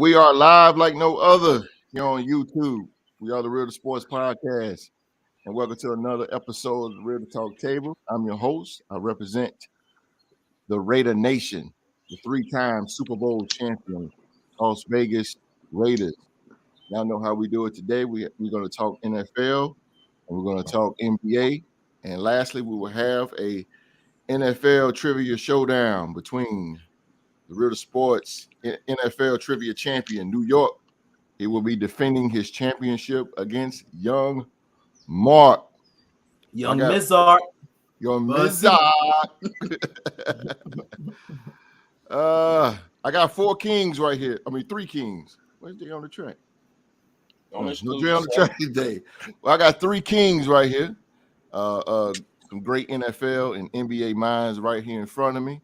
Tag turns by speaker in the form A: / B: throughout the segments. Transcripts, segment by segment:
A: We are live like no other here on YouTube. We are the Real to Sports Podcast, and welcome to another episode of the Real to Talk Table. I'm your host. I represent the Raider Nation, the three-time Super Bowl champion, Las Vegas Raiders. Y'all know how we do it today. We're going to talk NFL, and we're going to talk NBA, and lastly, we will have a NFL Trivia Showdown between the Real to Sports NFL Trivia Champion, New York. He will be defending his championship against Young Mark.
B: Young Mizar.
A: Young Mizar. I got four kings right here. I mean, three kings. Where's Jay on the track? No Jay on the track today. Well, I got three kings right here. Some great NFL and NBA minds right here in front of me.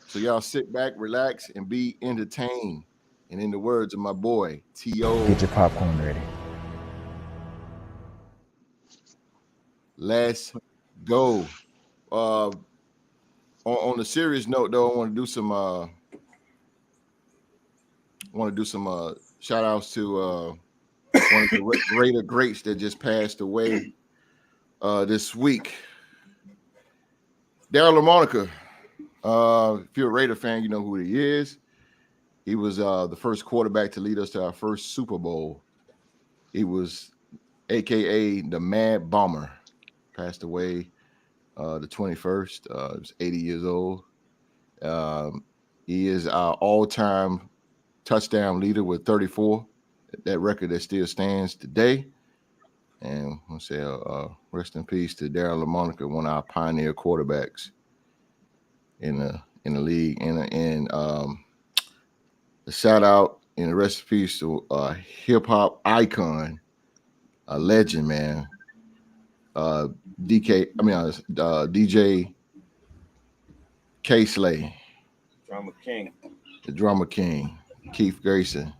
A: So y'all sit back, relax, and be entertained. And in the words of my boy, T.O.
C: Get your popcorn ready.
A: Let's go. On a serious note, though, I want to do some shout outs to one of the Raider greats that just passed away this week. Darryl LaMonica. If you're a Raider fan, you know who he is. He was the first quarterback to lead us to our first Super Bowl. He was AKA the Mad Bomber. Passed away the 21st. He was 80 years old. He is our all-time touchdown leader with 34. That record that still stands today. And I'll say rest in peace to Darryl LaMonica, one of our pioneer quarterbacks in the league. And a shout out and a rest in peace to a hip hop icon, a legend, man. DJ K Slay, the drummer king, Keith Grayson.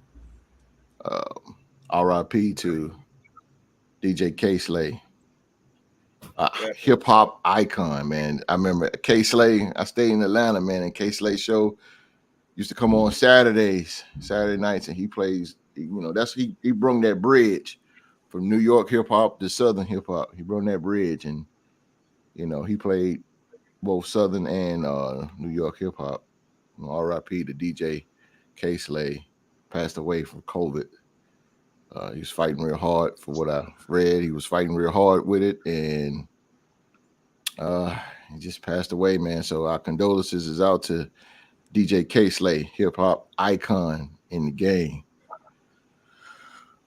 A: R.I.P. to DJ K Slay, hip hop icon, man. I remember K Slay. I stayed in Atlanta, man, and K Slay show used to come on Saturday nights, and he plays. He brought that bridge from New York hip hop to Southern hip hop. He brought that bridge, and he played both Southern and New York hip hop. R.I.P. to DJ K Slay, passed away from COVID. He was fighting real hard, for what I read. He was fighting real hard with it, and he just passed away, man. So our condolences is out to DJ K Slay, hip hop icon in the game.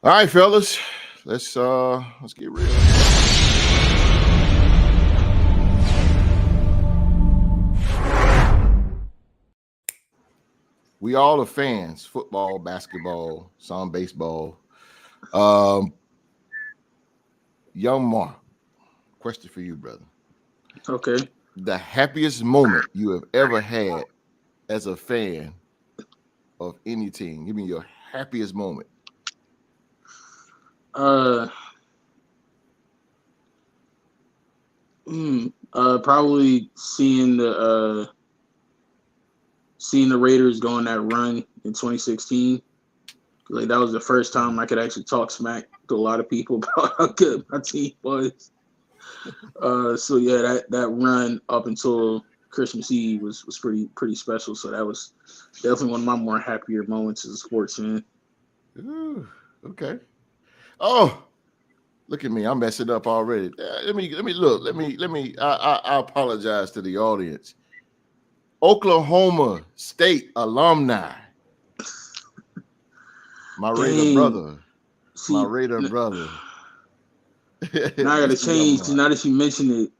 A: All right, fellas, let's get real. We all are fans: football, basketball, some baseball. Young Mark, question for you, brother.
D: Okay.
A: The happiest moment you have ever had as a fan of any team. Give me your happiest moment.
D: Probably seeing the Raiders go on that run in 2016. Like, that was the first time I could actually talk smack to a lot of people about how good my team was. So yeah, that run up until Christmas Eve was pretty special. So that was definitely one of my more happier moments as a sports fan.
A: Ooh, okay. Oh, look at me! I'm messing up already. Let me look. Let me. I apologize to the audience. Oklahoma State alumni. My Raider brother. My Raider brother.
D: Now I gotta change. Now that you mention it,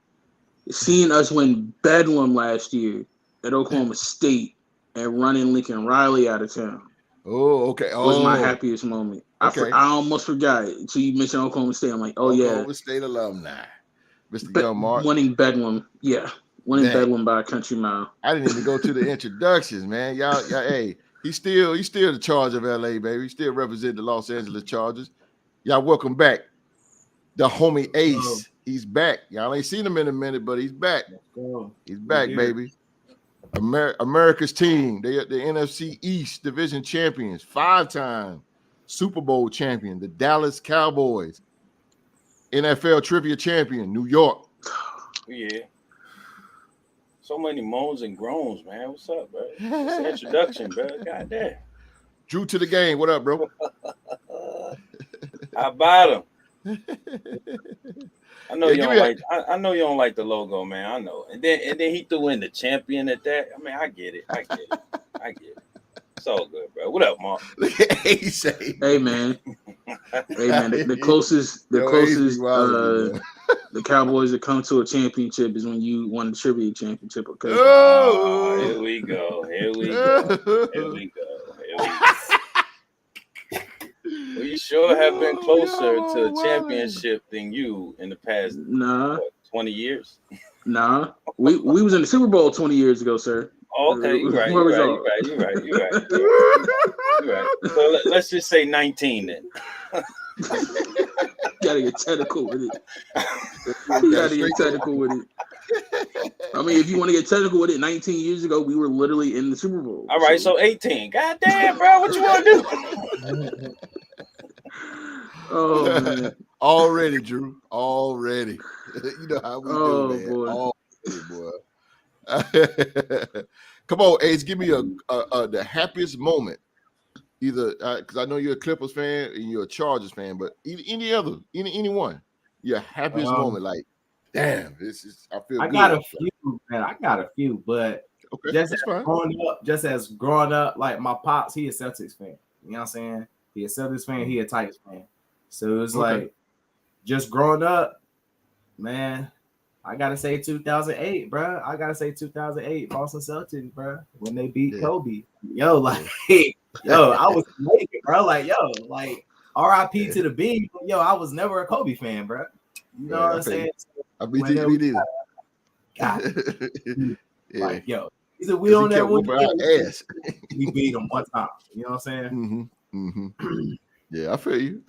D: seeing us win Bedlam last year at Oklahoma State and running Lincoln Riley out of town.
A: Oh, okay.
D: Was my happiest moment.
A: Okay.
D: I almost forgot. So you mentioned Oklahoma State. I'm like,
A: Oklahoma State alumni. Mr. Young Mark.
D: Winning Bedlam. Yeah. Winning Bedlam by a country mile.
A: I didn't even go to the introductions, man. Y'all, hey, he's still the Charger of LA, baby. He still represent the Los Angeles Chargers. Y'all welcome back. The homie Ace. He's back. Y'all ain't seen him in a minute, but he's back. He's back, baby. America's team. They are the NFC East Division champions, 5-time Super Bowl champion, the Dallas Cowboys. NFL Trivia champion, New York.
C: Yeah. So many moans and groans, man. What's up, bro? What's the introduction, bro? God damn.
A: Drew to the game. What up, bro?
C: How about him? I know you don't like. I know you don't like the logo, man. I know. And then he threw in the champion at that. I mean, I get it. It's all good, bro. What up, Mark?
D: Hey, man. The closest the Cowboys have come to a championship is when you won the trivia championship. Okay.
C: Here we go. We sure have been closer to a championship than you in the past 20 years.
D: Nah. We was in the Super Bowl 20 years ago, sir.
C: Okay, you're right. So let's just say 19 then.
D: Gotta get technical with it. I mean, if you want to get technical with it, 19 years ago, we were literally in the Super Bowl.
C: All right, so 18. God damn, bro, what you want to do?
D: Oh, man.
A: Already, Drew. Already. You know how we do, man.
D: Boy.
A: Already, boy. Come on, Ace, give me the happiest moment. Either because I know you're a Clippers fan and you're a Chargers fan, but anyone, your happiest moment, like, damn, this is I feel.
B: I got a few, but
A: okay,
B: just as growing up, like my pops, he a Celtics fan. You know what I'm saying? He a Celtics fan, he a Titans fan. So it's like just growing up, man. I gotta say 2008, bro. I gotta say 2008 Boston Celtics, bro. When they beat Kobe, I was naked, bro. Like, RIP to the B. Yo, I was never a Kobe fan, bro. You know what I'm saying?
A: I beat either.
B: Like, yo, he said we don't ever ass. We beat him one time. You know what I'm saying?
A: Yeah, I feel you.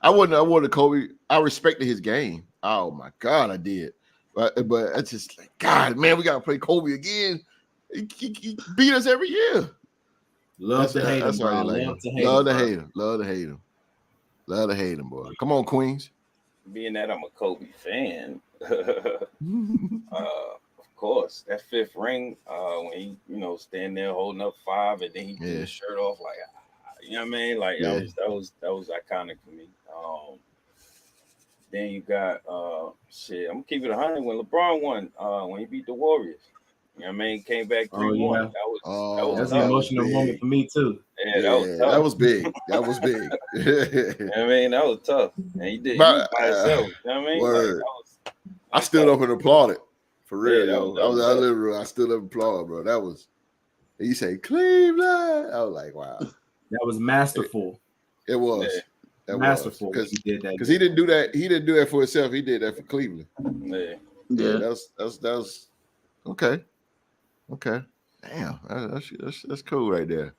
A: I wanted Kobe. I respected his game. Oh my God, I did. But it's just like, God, man, we gotta play Kobe again. He beat us every year.
B: Love to hate him, bro. Love to hate him,
A: boy. Come on, Queens.
C: Being that I'm a Kobe fan, of course, that fifth ring, when he, stand there holding up 5 and then he threw his shirt off, like, you know what I mean? Like that was iconic for me. Then you got I'm gonna keep it 100 when LeBron won, when he beat the Warriors. You know what I mean? Came back 3-1. That was
B: an emotional moment for me too.
C: Yeah, that was tough.
A: That was big. That was big.
C: You know what I mean? That was tough. And he did by himself. You know what I mean?
A: Word. I stood up and applauded. For real, yo. I stood up and applauded, bro. That was, you say Cleveland. I was like, wow.
B: That was masterful.
A: It was.
B: Yeah. Masterful because
A: he didn't do that. He didn't do that for himself. He did that for Cleveland.
C: Yeah.
A: That was okay. Okay. Damn, that's cool right there.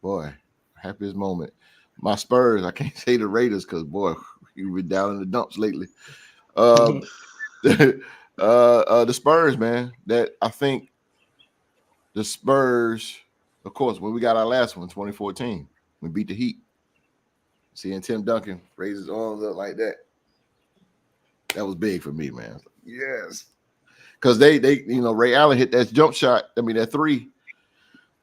A: Boy, happiest moment. My Spurs. I can't say the Raiders because boy, you've been down in the dumps lately. The Spurs, man. That I think the Spurs. Of course, when we got our last one, 2014, we beat the Heat. Seeing Tim Duncan raise his arms up like that, that was big for me, man. Yes, because they Ray Allen hit that jump shot. I mean that 3,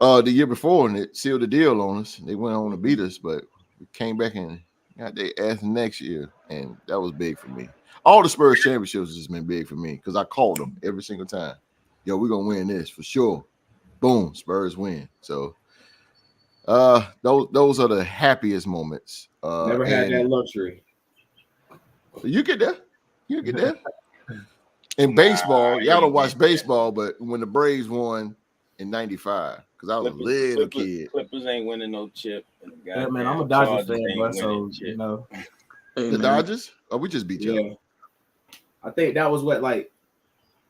A: the year before, and it sealed the deal on us. They went on to beat us, but we came back and got their ass next year, and that was big for me. All the Spurs championships has been big for me because I called them every single time. Yo, we're gonna win this for sure. Boom, Spurs win. So those are the happiest moments.
B: Never had that luxury.
A: You get that. In baseball, y'all don't watch baseball, but when the Braves won in '95, because I was a little kid.
C: Clippers ain't winning no chip.
B: Yeah, man, I'm a Dodgers fan, but so you know.
A: The Dodgers? Oh, we just beat y'all.
B: I think that was what, like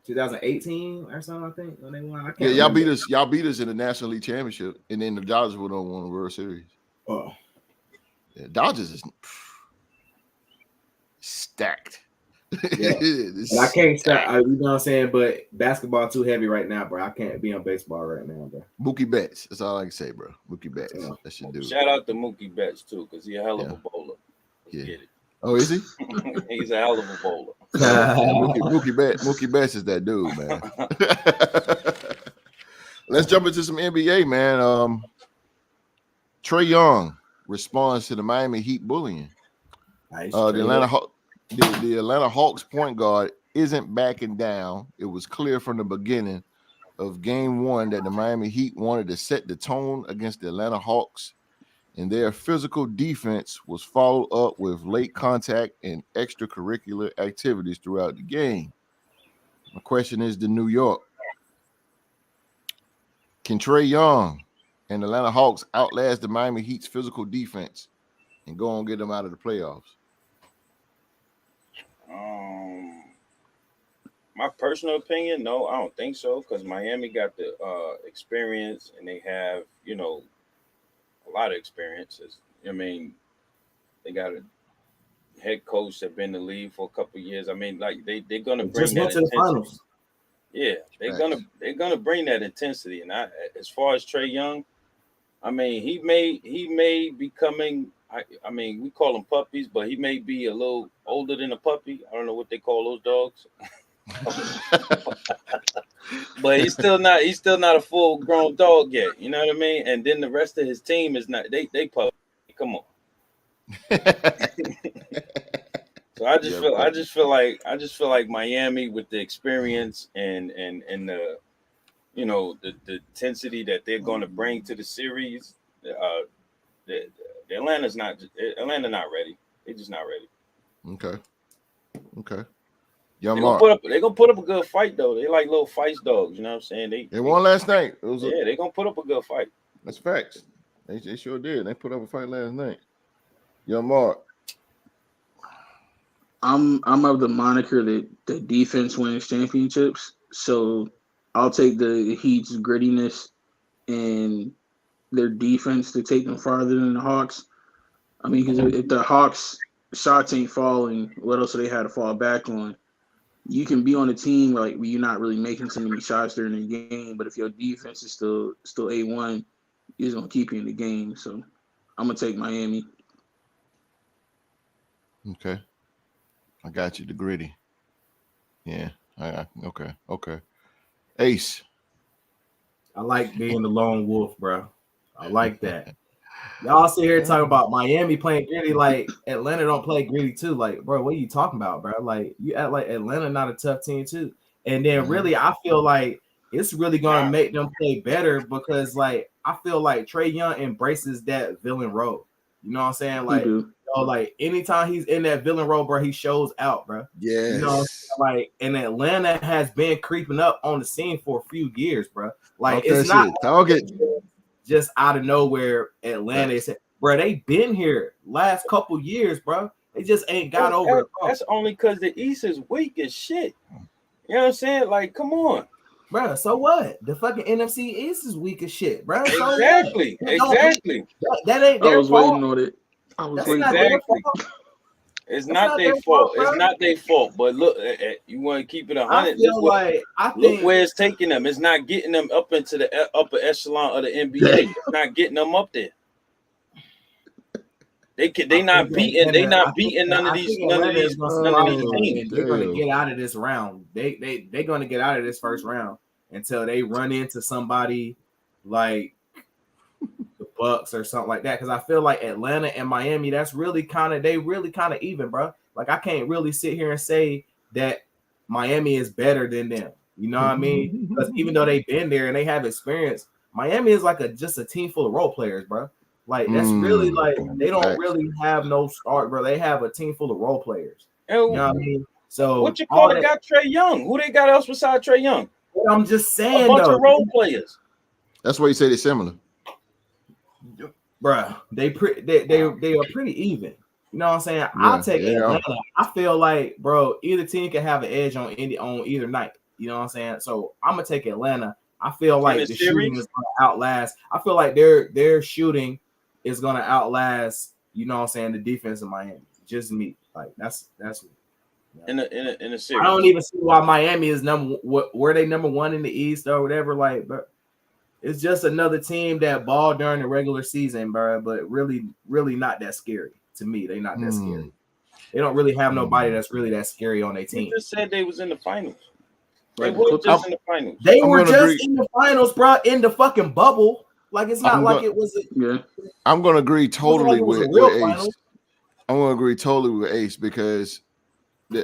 B: 2018 or something. I think when they won.
A: Y'all beat us. Y'all beat us in the National League Championship, and then the Dodgers would have won the World Series.
B: Oh,
A: yeah, Dodgers is stacked.
B: Yeah. And I can't stop. You know what I'm saying? But basketball too heavy right now, bro. I can't be on baseball right now, bro.
A: Mookie Betts. That's all I can say, bro. Mookie Betts.
B: Yeah.
A: That's your dude.
C: Shout out to Mookie Betts too, because he's a hell of a bowler. Let's get it.
A: Oh, is he?
C: He's a hell of a bowler.
A: Mookie Betts is that dude, man. Let's jump into some NBA, man. Trae Young responds to the Miami Heat bullying.
B: Nice.
A: The Atlanta Hawks point guard isn't backing down. It was clear from the beginning of game one that the Miami Heat wanted to set the tone against the Atlanta Hawks, and their physical defense was followed up with late contact and extracurricular activities throughout the game. My question is to New York. Can Trae Young and the Atlanta Hawks outlast the Miami Heat's physical defense and go and get them out of the playoffs?
C: My personal opinion, no, I don't think so, because Miami got the experience and they have, a lot of experiences. I mean, they got a head coach that's been in the league for a couple of years. I mean, like they're gonna bring that intensity. Yeah, they're gonna bring that intensity. And as far as Trae Young, I mean, he may be coming. I mean, we call them puppies, but he may be a little older than a puppy. I don't know what they call those dogs. But he's still not a full grown dog yet. You know what I mean? And then the rest of his team is not. They puppy. Come on. So I just feel like Miami with the experience and the the intensity that they're going to bring to the series. Atlanta's not ready. They're just not ready.
A: Okay.
C: They're gonna put up a good fight though. They like little fight dogs, you know what I'm saying? They
A: won last night.
C: They're gonna put up a good fight.
A: That's facts. They sure did. They put up a fight last night. Young Mark.
D: I'm of the moniker that the defense wins championships. So I'll take the Heat's grittiness and their defense to take them farther than the Hawks. I mean, because if the Hawks shots ain't falling, what else do they have to fall back on? You can be on a team like where you're not really making so many shots during the game, but if your defense is still A1, it's gonna keep you in the game. So I'm gonna take Miami.
A: Okay. I got you, the gritty. Yeah. Okay. Ace.
B: I like being the lone wolf, bro. I like that. Y'all sit here talking about Miami playing gritty, like Atlanta don't play gritty too. Like, bro, what are you talking about, bro? Like, you act like Atlanta not a tough team too. And then really, I feel like it's really gonna make them play better because, like, I feel like Trae Young embraces that villain role. You know what I'm saying? Like, like anytime he's in that villain role, bro, he shows out, bro.
A: Yeah.
B: You know, like, and Atlanta has been creeping up on the scene for a few years, bro. Like, it's not just out of nowhere. Atlanta is, bro. They been here last couple years, bro. They just ain't got over.
C: That's only because the East is weak as shit. You know what I'm saying? Like, come on,
B: bro. So what? The fucking NFC East is weak as shit, bro. So
C: exactly.
B: That ain't their fault.
D: I was waiting on it.
C: It's not their fault. It's not their fault. But look, you want to keep it 100. Look where it's taking them. It's not getting them up into the upper echelon of the NBA. It's not getting them up there. They not beating none of these teams.
B: They're gonna get out of this round. They're gonna get out of this first round until they run into somebody like the Bucks or something like that. Because I feel like Atlanta and Miami, that's really kind of even, bro. Like, I can't really sit here and say that Miami is better than them. You know what I mean? Because even though they've been there and they have experience, Miami is like just a team full of role players, bro. Like, that's really like they don't really have no start, bro. They have a team full of role players. You know what I mean? So
C: what you call it? Got Trae Young. Who they got else besides Trae Young?
B: I'm just saying,
C: a bunch of role players.
A: That's why you say they're similar,
B: bro. They are pretty even. You know what I'm saying? Yeah, I'll take Atlanta. I feel like, bro, either team can have an edge on either night. You know what I'm saying? So I'm gonna take Atlanta. I feel like the shooting is gonna outlast. I feel like their shooting is gonna outlast, you know what I'm saying, the defense of Miami. Just me. Like, that's me.
C: in a series.
B: I don't even see why Miami is were they number one in the East or whatever. Like, but it's just another team that ball during the regular season, bro. But really, really not that scary to me. They're not that scary. They don't really have nobody that's really that scary on their team.
C: You just said they was in the finals. They
D: Right,
C: were just in the finals.
B: They were just in the finals, bro. In the fucking bubble. Like it's not like it was.
A: I'm gonna agree totally with Ace. I'm gonna agree totally with Ace because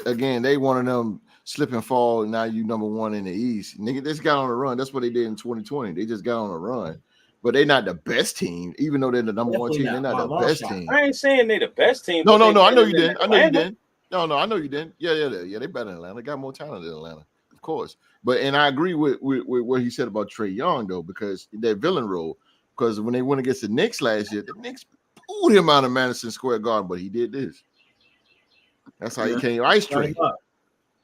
A: again, they one of them slip and fall. And now you number one in the East. Nigga, they just got on a run. That's what they did in 2020. They just got on a run. But they're not the best team, even though they're the number one team. They're not the best team.
C: I ain't saying they're the best team.
A: No. I know you didn't. I know you didn't. No, I know you didn't. Yeah. They better than Atlanta. They got more talent than Atlanta, of course. But and I agree with what he said about Trae Young though, because that villain role. Because when they went against the Knicks last year, the Knicks pulled him out of Madison Square Garden, but he did this. That's how he came ice trade.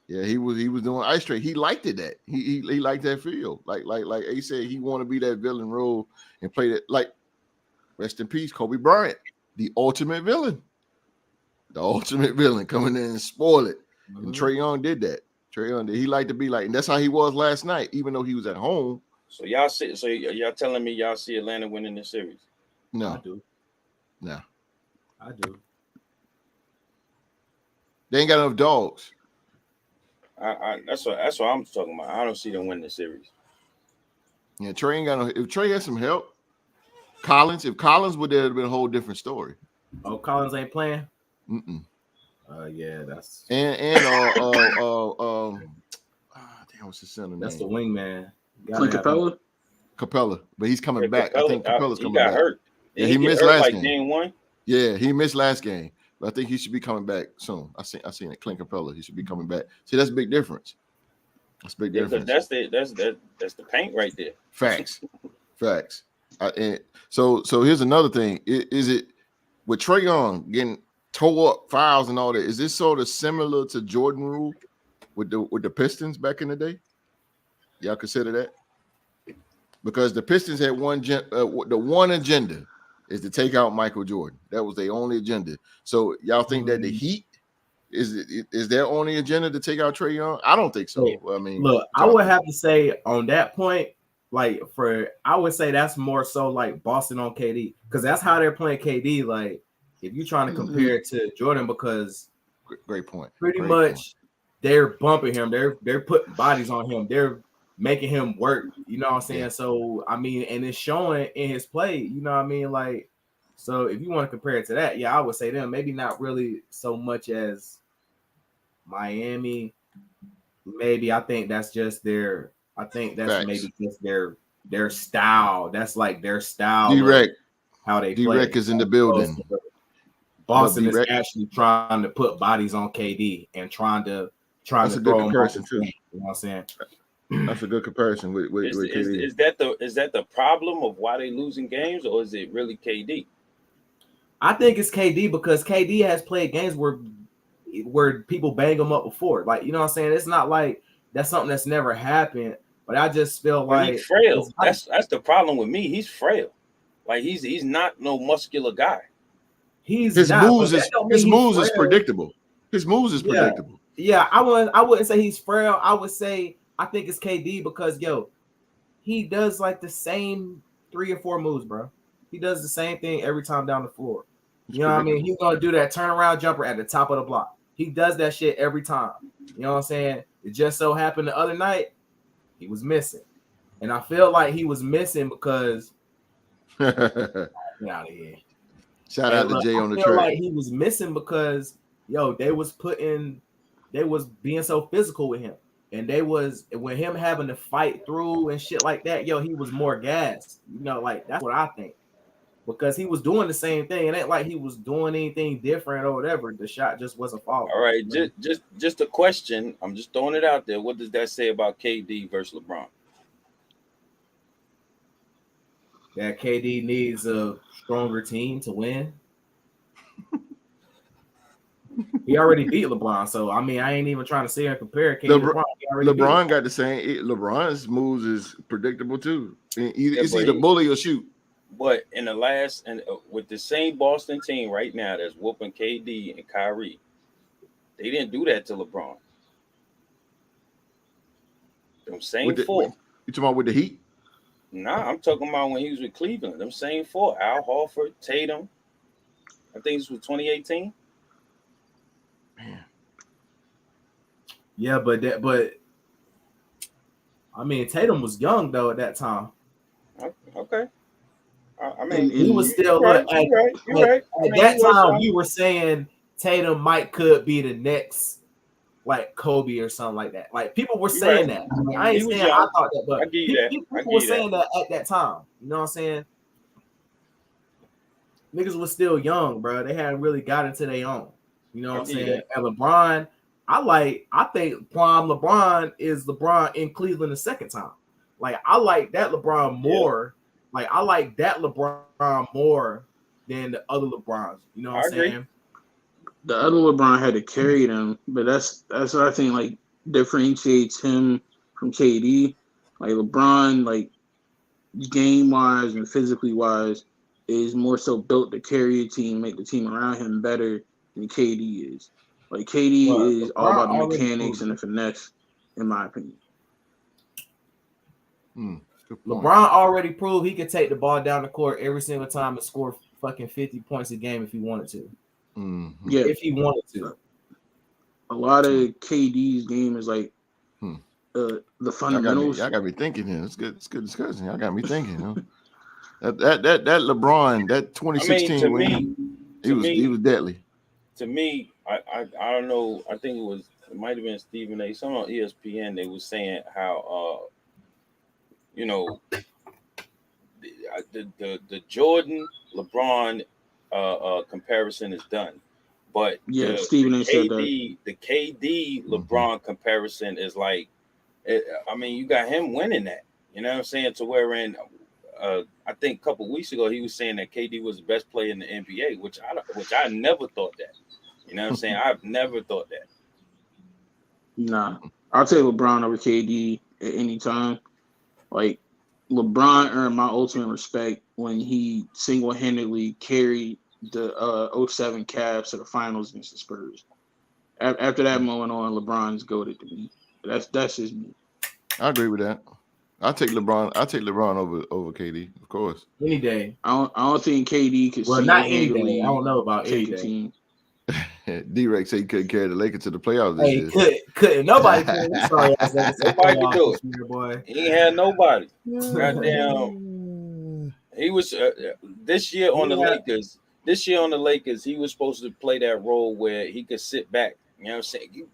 A: Yeah, he was doing ice trade. He liked it that. He liked that feel. Like he said, he want to be that villain role and play that. Like, rest in peace, Kobe Bryant, the ultimate villain. The ultimate villain coming in and spoil it. And Trae Young did that. Trae Young did. He liked to be like, and that's how he was last night, even though he was at home.
C: So y'all telling me y'all see Atlanta winning this series?
A: No.
B: I do.
A: No.
B: I do.
A: They ain't got enough dogs.
C: That's what I'm talking about. I don't see them winning the series.
A: Yeah, Trae ain't got no. If Trae had some help, if Collins would, there have been a whole different story.
B: Oh, Collins ain't playing. Yeah, that's damn,
A: what's his center name?
B: That's the wingman.
A: Capella, but he's coming back. I think Capella's coming
C: back.
A: He got
C: hurt.
A: Yeah, he missed last game.
C: Game 1.
A: Yeah, he missed last game, but I think he should be coming back soon. I seen it. Clint Capella, he should be coming back. See, that's a big difference. That's a big difference.
C: That's the paint right there.
A: Facts. And so here's another thing. Is it with Trae Young getting toe up fouls and all that? Is this sort of similar to Jordan rule with the Pistons back in the day? Y'all consider that? Because the Pistons had the one agenda is to take out Michael Jordan. That was their only agenda. So y'all think that the Heat is their only agenda to take out Trae Young? I don't think so. I mean,
B: look, I would have to say on that point, I would say that's more so like Boston on KD, because that's how they're playing KD. Like, if you're trying to compare it to Jordan, because
A: great point.
B: Pretty much they're bumping him. They're putting bodies on him. They're making him work. You know what I'm saying? Yeah. So I mean, and it's showing in his play. You know what I mean? Like, so if you want to compare it to that, yeah, I would say them. Maybe not really so much as Miami. Maybe I think that's just their. I think that's
A: Facts.
B: maybe just their style. That's like their style.
A: D-Rec.
B: How they play.
A: D-Rec is in the building.
B: Boston is actually trying to put bodies on KD and trying to
A: that's
B: throw
A: him off the
B: too. You know what I'm saying?
A: That's a good comparison with KD.
C: Is that the problem of why they losing games, or is it really KD?
B: I think it's KD, because KD has played games where people bang him up before. Like, you know what I'm saying? It's not like that's something that's never happened. But I just feel like
C: he's frail. That's the problem with me. He's frail. Like he's not no muscular guy.
A: His moves is predictable. His moves is predictable.
B: Yeah, I wouldn't say he's frail. I would say I think it's KD, because he does like the same 3 or 4 moves, bro. He does the same thing every time down the floor. You know what I mean? He's gonna do that turnaround jumper at the top of the block. He does that shit every time. You know what I'm saying? It just so happened the other night he was missing, and I feel like he was missing because get out of here.
A: Shout out to Jay on the track.
B: I feel like he was missing because they was being so physical with him, and with him having to fight through and shit like that. He was more gassed. Like that's what I think, because he was doing the same thing. It ain't like he was doing anything different or whatever. The shot just wasn't falling.
C: All right, just a question. I'm just throwing it out there. What does that say about KD versus LeBron?
B: That KD needs a stronger team to win. He already beat LeBron, so I mean, I ain't even trying to sit here and compare KD.
A: LeBron got the same. LeBron's moves is predictable too. It's either bully or shoot.
C: But in the last, and with the same Boston team right now that's whooping KD and Kyrie, They didn't do that to LeBron. Them same
A: You
C: four.
A: talking about with the Heat?
C: Nah, I'm talking about when he was with Cleveland. Them same four. Al Horford, Tatum. I think this was 2018.
A: Man.
B: Yeah, but I mean, Tatum was young though at that time.
C: Okay. I mean,
B: he was still
C: right. You're right.
B: At that time, we were saying Tatum could be the next like Kobe or something like that. Like people were saying that. I mean, I ain't saying I thought that, but people were saying that at that time. You know what I'm saying? Niggas was still young, bro. They hadn't really got into their own. You know what I'm saying? And LeBron, I think prime LeBron is LeBron in Cleveland the second time. Like I like that LeBron more. Yeah. Like I like that LeBron more than the other LeBrons. You know what I'm saying?
D: The other LeBron had to carry them, but that's what I think like differentiates him from KD. Like LeBron, like game wise and physically wise, is more so built to carry a team, make the team around him better than KD is. Like KD is all about the mechanics and the finesse, in my opinion.
B: LeBron already proved he could take the ball down the court every single time and score fucking 50 points a game if he wanted to.
A: Mm-hmm.
D: Yeah,
B: if he wanted to.
D: A lot of KD's game is like the fundamentals.
A: Y'all got me thinking here. It's good discussion. Y'all got me thinking. You know? that LeBron, that 2016 win, he was deadly.
C: To me, I don't know. I think it might have been Stephen A. Some on ESPN. They was saying how the Jordan LeBron comparison is done, but
D: Stephen A. said that
C: the KD LeBron comparison is like, I mean, you got him winning that. You know what I'm saying? To wherein, I think a couple weeks ago he was saying that KD was the best player in the NBA, which I never thought that. You know what I'm saying? I've never thought that.
D: Nah, I'll take LeBron over KD at any time. Like LeBron earned my ultimate respect when he single-handedly carried the 07 Cavs to the finals against the Spurs. After that moment on, LeBron's goated to me. That's just me.
A: I agree with that. I take LeBron over KD, of course.
B: Any day.
D: I don't think KD could
B: not any day. I don't know about any day.
D: Team.
A: D-Rex said he couldn't carry the Lakers to the playoffs this year.
B: Couldn't. Nobody could. Sorry,
C: nobody could do it. Year, boy. He ain't had nobody. Goddamn. He was this year on the Lakers. This year on the Lakers, he was supposed to play that role where he could sit back. You know what I'm saying?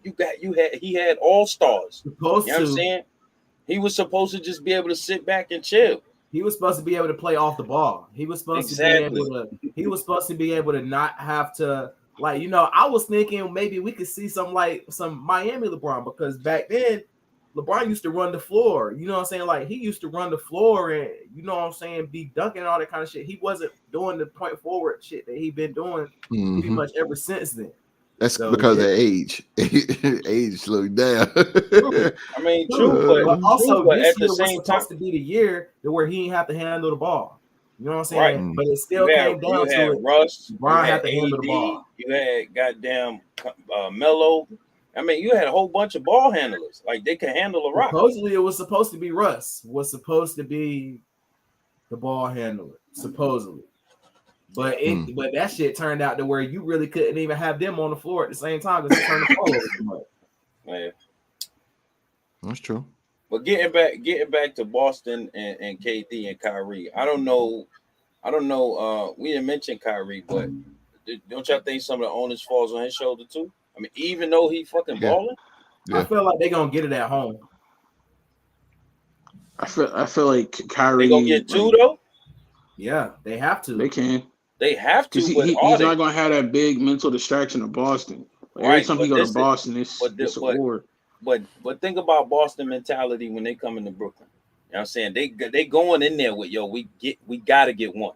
C: He had all-stars. You know what I'm saying? He was supposed to just be able to sit back and chill.
B: He was supposed to be able to play off the ball. He was supposed to be able to. He was supposed to be able to not have to. Like, you know, I was thinking maybe we could see some Miami LeBron, because back then LeBron used to run the floor. You know what I'm saying? Like, he used to run the floor and, you know what I'm saying, be dunking and all that kind of shit. He wasn't doing the point forward shit that he been doing pretty much ever since then.
A: That's because of age. Age slowed down.
C: I mean, true, but
B: also
C: but
B: this
C: at
B: year
C: the same
B: was supposed to be the year where he didn't have to handle the ball. You know what I'm saying?
C: Right.
B: But it still came down to it.
C: Russ,
B: LeBron had to handle the ball.
C: You had goddamn Melo. I mean, you had a whole bunch of ball handlers. Like, they could handle a rock.
B: Supposedly, it was supposed to be Russ. Was supposed to be the ball handler. Supposedly. But but that shit turned out to where you really couldn't even have them on the floor at the same time because they turned the ball over too much.
C: Yeah.
A: That's true.
C: But getting back to Boston and KD and Kyrie, I don't know. We didn't mention Kyrie, but don't y'all think some of the onus falls on his shoulder too? I mean, even though he fucking balling,
B: I feel like they're gonna get it at home.
D: I feel like Kyrie.
C: They gonna get two though.
B: Yeah, they have to.
D: They can.
C: They have to.
D: He's not gonna have that big mental distraction of Boston. Like, every time he go to Boston, it's a war.
C: But think about Boston mentality when they come into Brooklyn. You know what I'm saying? They going in there with, we gotta get one.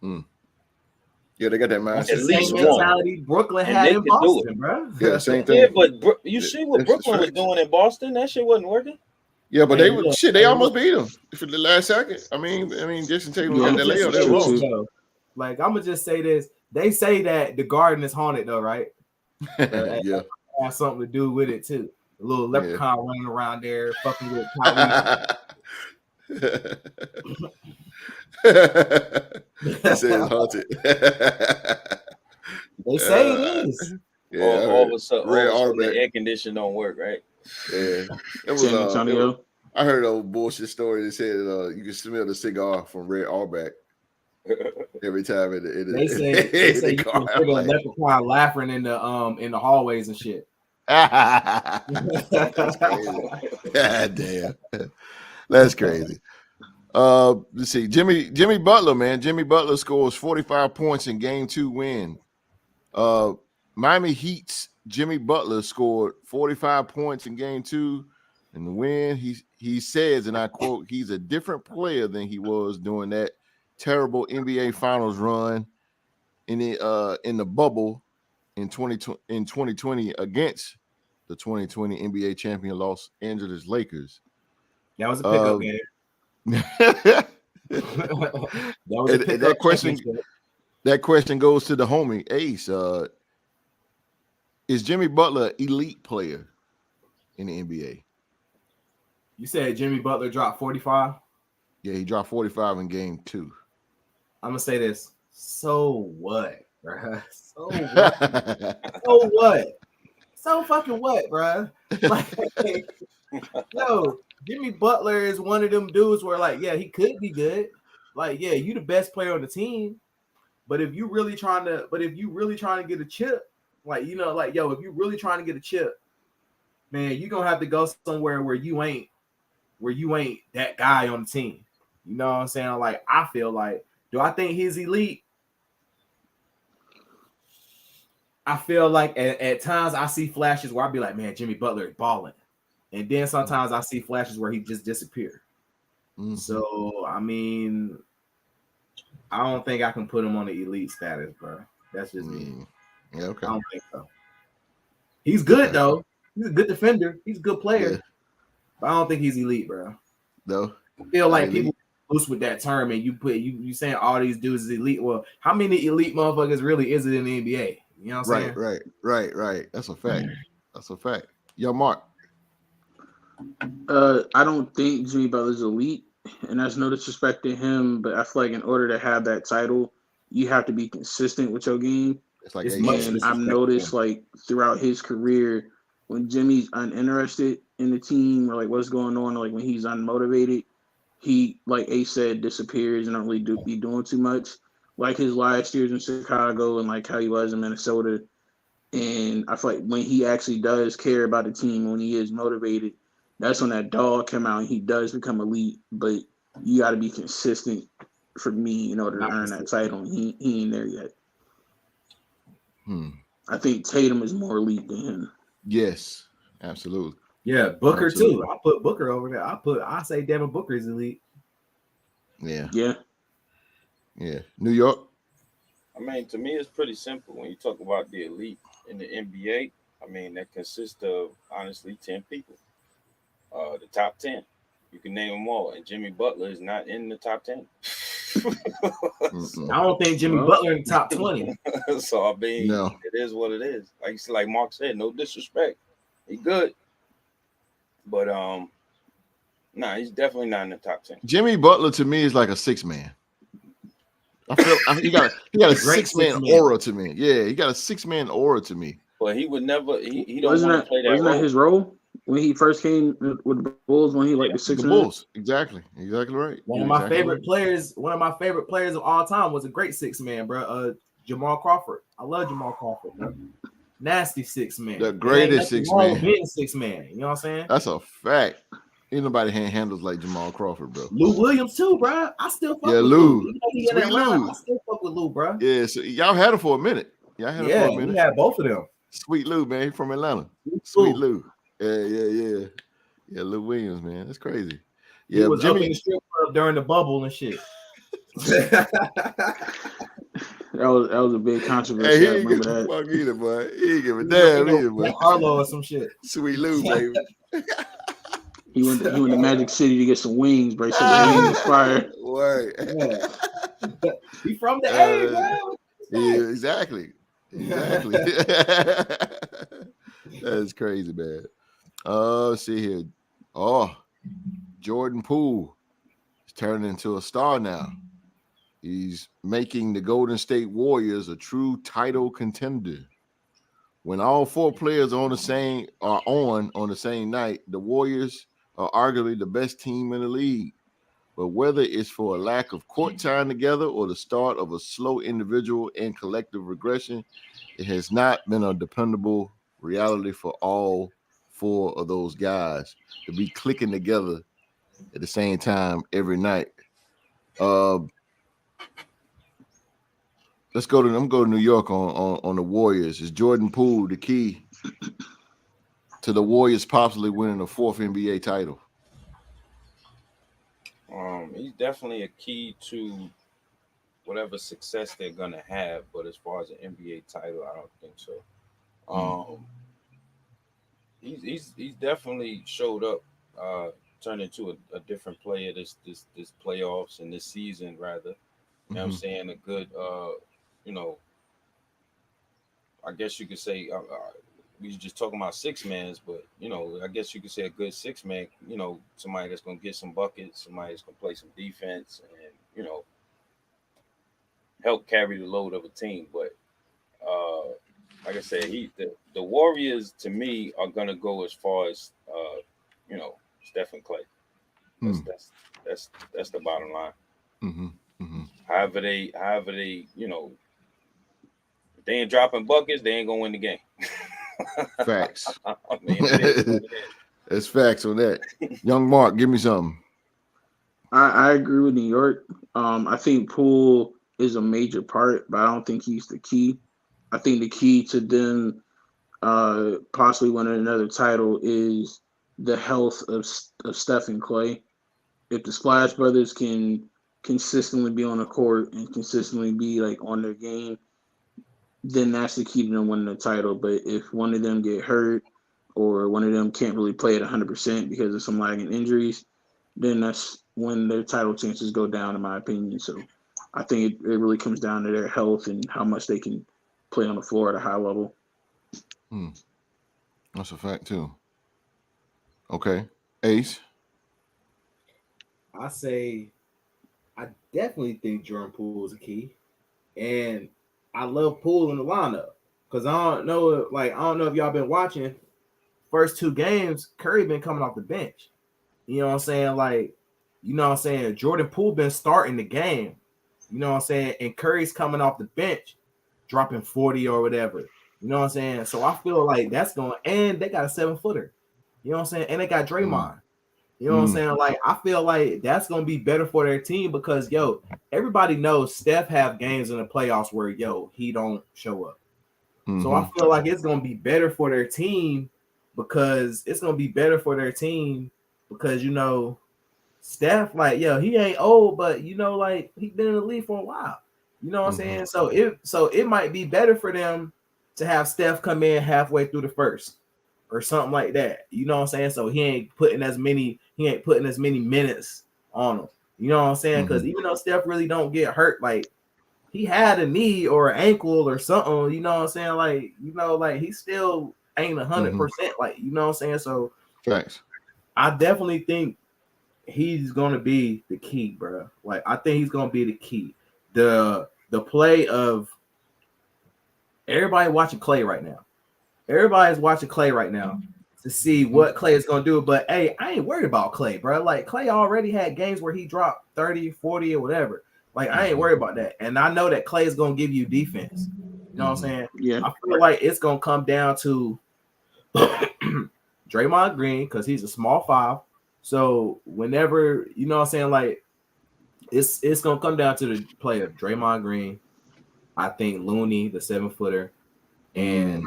A: Yeah, they got that mindset.
B: At least mentality Brooklyn had in Boston, bro.
A: Yeah, same thing.
C: Yeah, but you see what Brooklyn was doing in Boston? That shit wasn't working.
A: Yeah, but they almost beat them for the last second. I mean, Jason Tatum got that layup. They were
B: like, I'm gonna just say this. They say that the Garden is haunted, though, right? But
A: Yeah.
B: has something to do with it too. A little leprechaun running around there, fucking with Kyrie.
A: He says haunted.
B: They say it is.
A: Yeah,
C: all of a sudden,
A: Red
C: the
A: Auerbach.
C: air conditioner don't work, right?
A: Yeah, it was.
D: San Antonio.
A: I heard a bullshit story that said you can smell the cigar from Red Auerbach every time
B: They say you can hear the leprechaun laughing in the hallways and shit.
A: That's crazy. God damn. That's crazy. Let's see. Jimmy Butler, man. Jimmy Butler scores 45 points in game 2 win. Miami Heat's Jimmy Butler scored 45 points in game 2 in the win. He says, and I quote, he's a different player than he was during that terrible NBA Finals run in the bubble in 2020 against the 2020 NBA champion Los Angeles Lakers.
B: That was a pickup game.
A: That question goes to the homie Ace. Is Jimmy Butler an elite player in the NBA?
B: You said Jimmy Butler dropped 45?
A: Yeah, he dropped 45 in game 2.
B: I'm gonna say this. So what, bruh? So what? So what? So fucking what, bruh? Like, yo, Jimmy Butler is one of them dudes where, like, yeah, he could be good. Like, yeah, you the best player on the team. But if you really trying to get a chip, like, you know, like, yo, if you really trying to get a chip, man, you're gonna have to go somewhere where you ain't that guy on the team. You know what I'm saying? Like, I feel like, do I think he's elite? I feel like at times I see flashes where I'd be like, man, Jimmy Butler is balling. And then sometimes I see flashes where he just disappeared. Mm-hmm. So, I mean, I don't think I can put him on the elite status, bro. That's just me.
A: Yeah, okay.
B: I don't think so. He's good, though. He's a good defender. He's a good player. Yeah. But I don't think he's elite, bro.
A: No.
B: I feel like people loose with that term, and you saying all these dudes is elite. Well, how many elite motherfuckers really is it in the NBA? You know what I'm saying?
A: Right. That's a fact. That's a fact. Yo, Mark.
D: I don't think Jimmy Butler's elite, and that's no disrespect to him, but I feel like in order to have that title, you have to be consistent with your game.
A: It's like,
D: and I've noticed, like, throughout his career, when Jimmy's uninterested in the team or like what's going on, or like when he's unmotivated, he, like Ace said, disappears and don't really be doing too much. Like his last years in Chicago and like how he was in Minnesota. And I feel like when he actually does care about the team, when he is motivated, that's when that dog come out and he does become elite. But you got to be consistent for me in order to earn that title. He ain't there yet. I think Tatum is more elite than him.
A: Yes, absolutely.
B: Yeah, Booker too. I put Booker over there. I say Devin Booker is elite.
A: Yeah. New York.
C: I mean, to me, it's pretty simple when you talk about the elite in the NBA. I mean, that consists of honestly 10 people. The top 10, you can name them all, and Jimmy Butler is not in the top 10.
B: I don't think Jimmy Butler in the top 20.
C: So I mean, it is what it is. Like Mark said, no disrespect, he good, but he's definitely not in the top 10.
A: Jimmy Butler to me is like a 6-man. I feel he got a 6-man aura to me. Yeah, he got a 6-man aura to me.
C: But he would never. He don't want to play that role.
D: Wasn't that his role when he first came with the Bulls? When he the 6-man?
A: The Bulls, exactly right.
B: One of my favorite players of all time was a great 6-man, bro. Jamal Crawford. I love Jamal Crawford, bro. Nasty 6-man.
A: The greatest 6-man.
B: Being 6-man. You know what I'm saying?
A: That's a fact. Ain't nobody handles like Jamal Crawford, bro.
B: Lou Williams too, bro. I still fuck with
A: Lou.
B: Sweet Lou. I still fuck with Lou, bro.
A: Yeah, so y'all had him for a minute.
B: We had both of them.
A: Sweet Lou, man, from Atlanta. Sweet Lou. Yeah. Yeah, Lou Williams, man. That's crazy. Yeah,
B: he was Jimmy up in the strip club during the bubble and shit.
D: That was a big controversy.
A: Hey, he ain't give a fuck either, boy. He ain't give a damn either, boy.
B: Harlow or some shit.
A: Sweet Lou, baby.
D: He went to Magic City to get some wings, bro. So the wings was fire.
A: Word.
B: Yeah. He from the A, bro.
A: Yeah, exactly. Exactly. That's crazy, man. Let's see here. Oh, Jordan Poole is turning into a star now. He's making the Golden State Warriors a true title contender. When all four players are on the same night, the Warriors are arguably the best team in the league. But whether it's for a lack of court time together or the start of a slow individual and collective regression, it has not been a dependable reality for all four of those guys to be clicking together at the same time every night. I'm going to New York on the Warriors. Is Jordan Poole the key to the Warriors possibly winning a fourth NBA title?
C: He's definitely a key to whatever success they're gonna have, but as far as an NBA title, I don't think so. He's definitely showed up, turned into a different player this playoffs and this season rather. You know what I'm saying? A good, I guess you could say we were just talking about six mans, but I guess you could say a good six man. Somebody that's gonna get some buckets, somebody that's gonna play some defense, and help carry the load of a team. But like I said, the Warriors to me are gonna go as far as Steph and Clay. That's the bottom line. However they if they ain't dropping buckets, they ain't gonna win the game.
A: Facts. That's facts on that. Young Mark, give me something.
D: I agree with New York. I think Poole is a major part, but I don't think he's the key. I think the key to them possibly winning another title is the health of Steph and Clay. If the Splash Brothers can consistently be on the court and consistently be like on their game, then that's the key to them winning the title. But if one of them get hurt or one of them can't really play at 100% because of some lagging injuries, then that's when their title chances go down, in my opinion. So I think it really comes down to their health and how much they can play on the floor at a high level.
A: That's a fact too. Okay. Ace?
B: I definitely think Jordan Poole is a key. And I love Poole in the lineup. Because I don't know if y'all been watching. First two games, Curry been coming off the bench. You know what I'm saying? Jordan Poole been starting the game. You know what I'm saying? And Curry's coming off the bench, dropping 40 or whatever. You know what I'm saying? So I feel like that's going, and they got a 7-footer. You know what I'm saying? And they got Draymond. You know what I'm saying? Like, I feel like that's going to be better for their team because, everybody knows Steph have games in the playoffs where, he don't show up. So I feel like it's going to be better for their team because Steph, like, he ain't old, but, he been in the league for a while. You know what I'm saying? So it might be better for them to have Steph come in halfway through the first or something like that. You know what I'm saying? So he ain't putting as many minutes on him. You know what I'm saying? Because even though Steph really don't get hurt, like he had a knee or an ankle or something, you know what I'm saying? Like, he still ain't 100%, like, you know what I'm saying? So
A: facts.
B: I definitely think he's gonna be the key, bro. Like, I think he's gonna be the key. The play of everybody watching Clay right now. Everybody's watching Clay right now to see what Clay is going to do. But, hey, I ain't worried about Clay, bro. Like, Clay already had games where he dropped 30, 40 or whatever. Like, I ain't worried about that. And I know that Clay is going to give you defense. You know what I'm saying?
D: Yeah.
B: I feel like it's going to come down to Draymond Green because he's a small 5. So, whenever, you know what I'm saying, like, it's going to come down to the play of Draymond Green, I think Looney, the 7-footer, and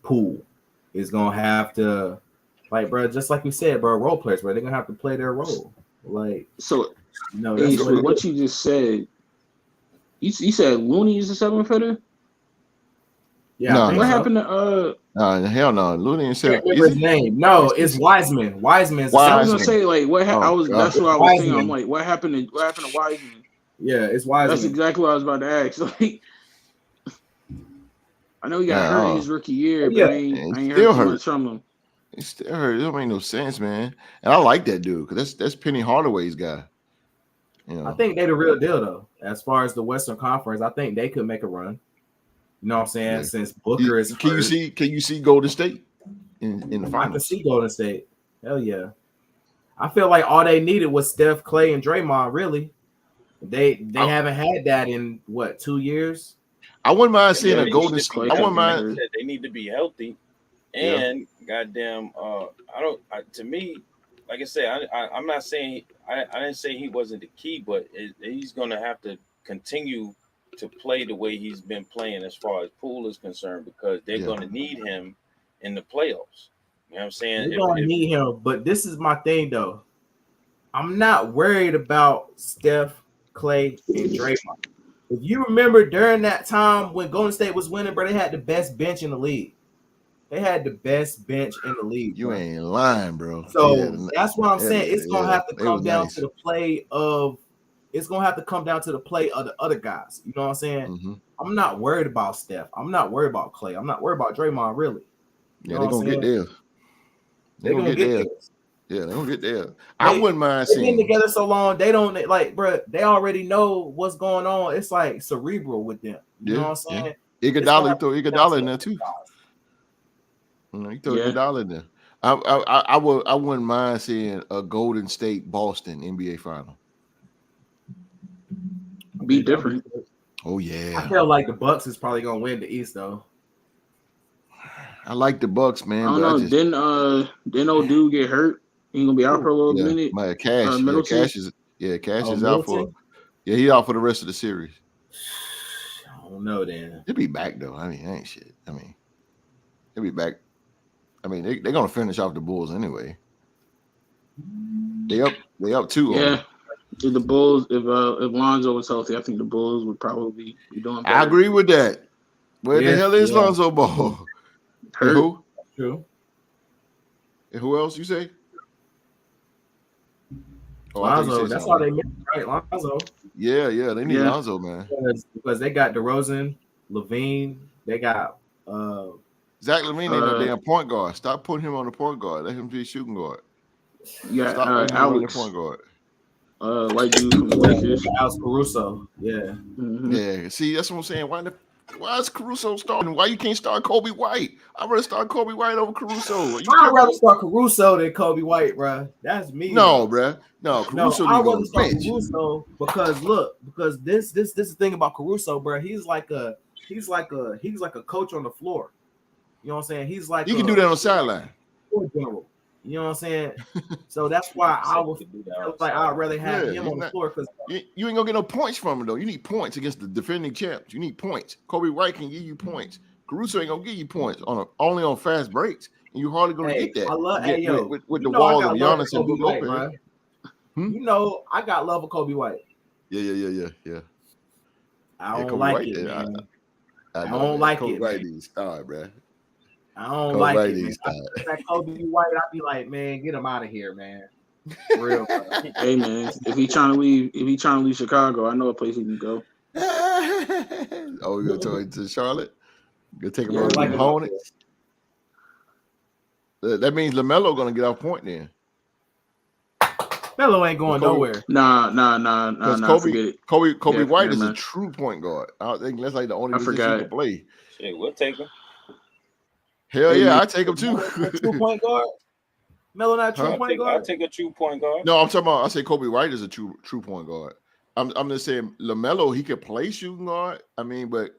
B: Poole is gonna have to, like, bro, just like we said, bro, role players, bro, they're gonna have to play their role. Like,
D: so,
B: that's
D: what you just said. You said Looney is a 7-footer?
B: Yeah.
A: No,
D: what happened to
A: hell no. Looney said
B: his name. No, it's Wiseman. Wiseman's.
D: I was gonna say, like, what that's what I was thinking. I'm like, what happened to Wiseman?
B: Yeah, it's Wiseman.
D: That's exactly what I was about to ask. Like, I know he got hurt his rookie year, but I ain't heard too much from him.
A: He still hurt. It don't make no sense, man. And I like that dude because that's Penny Hardaway's guy. You know.
B: I think they're the real deal though. As far as the Western Conference, I think they could make a run. You know what I'm saying? Yeah. Since Booker is
A: can
B: hurt.
A: you see Golden State in the finals?
B: I can see Golden State. Hell yeah. I feel like all they needed was Steph, Clay, and Draymond, really. They haven't had that in what, 2 years?
A: I wouldn't mind seeing a Golden State. I wouldn't mind.
C: They need to be healthy. And goddamn, to me, like I said, I'm not saying I didn't say he wasn't the key, but he's gonna have to continue to play the way he's been playing as far as Poole is concerned, because they're gonna need him in the playoffs. You know what I'm saying?
B: They're gonna need him, but this is my thing though. I'm not worried about Steph, Clay, and Draymond. If you remember during that time when Golden State was winning, bro, they had the best bench in the league. They had the best bench in the league.
A: You ain't lying, bro.
B: So that's what I'm saying. It's gonna have to come down to the play of. It's gonna have to come down to the play of the other guys. You know what I'm saying? Mm-hmm. I'm not worried about Steph. I'm not worried about Clay. I'm not worried about Draymond. Really.
A: Yeah, they're gonna get there. They're gonna get there. Yeah, they're gonna get there. I wouldn't mind seeing.
B: They've been together so long. They don't like, bro. They already know what's going on. It's like cerebral with them. You know what I'm saying?
A: Iguodala, throw Iguodala in there too. You throw Iguodala in there. I wouldn't mind seeing a Golden State Boston NBA final.
D: Be different.
A: Oh yeah.
B: I feel like the Bucks is probably gonna win the East though.
A: I like the Bucks, man.
D: I don't know. Didn't old dude get hurt? He gonna be out for a little minute.
A: My Cash is out for. Yeah, he out for the rest of the series.
B: I don't know, then.
A: He'll be back though. I mean, ain't shit. I mean, he'll be back. I mean, they're gonna finish off the Bulls anyway. They up 2.
D: Yeah. If the Bulls, if Lonzo was healthy, I think the Bulls would probably be doing better.
A: I agree with that. Where the hell is Lonzo Ball?
D: Hurt.
A: Who?
B: True.
A: And who else you say?
B: Lonzo. That's all they missed, right? Lonzo.
A: Yeah, they need Lonzo, man.
B: Because they got DeRozan, Levine. They got
A: Zach LaVine ain't no damn point guard. Stop putting him on the point guard. Let him be a shooting guard.
D: Yeah,
A: stop putting him on the point guard.
D: White dude from the Lakers.
B: Alex Caruso. Yeah.
A: Mm-hmm. Yeah. See, that's what I'm saying. Why is Caruso starting? Why you can't start Kobe White? I'd rather start Kobe White over Caruso.
B: I'd rather start Caruso than Kobe White, bro. That's me.
A: No, bro. No, Caruso.
B: I'd rather start Caruso because this is the thing about Caruso, bro. He's like a coach on the floor. You know what I'm saying? He's like
A: you can do that on the sideline.
B: General. You know what I'm saying? So that's why I'd rather have him on the floor because
A: you ain't gonna get no points from him though. You need points against the defending champs. You need points. Kobe White can give you points. Caruso ain't gonna give you points only on fast breaks, and you hardly gonna get that.
B: I love
A: with the wall of Giannis and Brook Lopez.
B: You know, I got love of Kobe White.
A: Yeah.
B: I don't like it, man. I don't like it.
A: Right, these star, bro.
B: I don't like it. Man. That Kobe White, I'd be like, man, get him out of here, man. For real, bro.
D: Hey, man, if he trying to leave Chicago, I know a place he can go.
A: Oh, we gonna to Charlotte? Go take him over to the Hornets. That means LaMelo gonna get off point then.
B: Melo ain't going nowhere.
D: Nah.
A: Kobe White is a true point guard. I think that's like the only position he can play.
C: Shit, we'll take him.
A: Hell yeah, I take him too.
B: True point guard. Melo not true point guard.
C: I take a true point guard.
A: No, I'm talking about. I say Kobe White is a true point guard. I'm just saying LaMelo, he could play shooting guard. I mean, but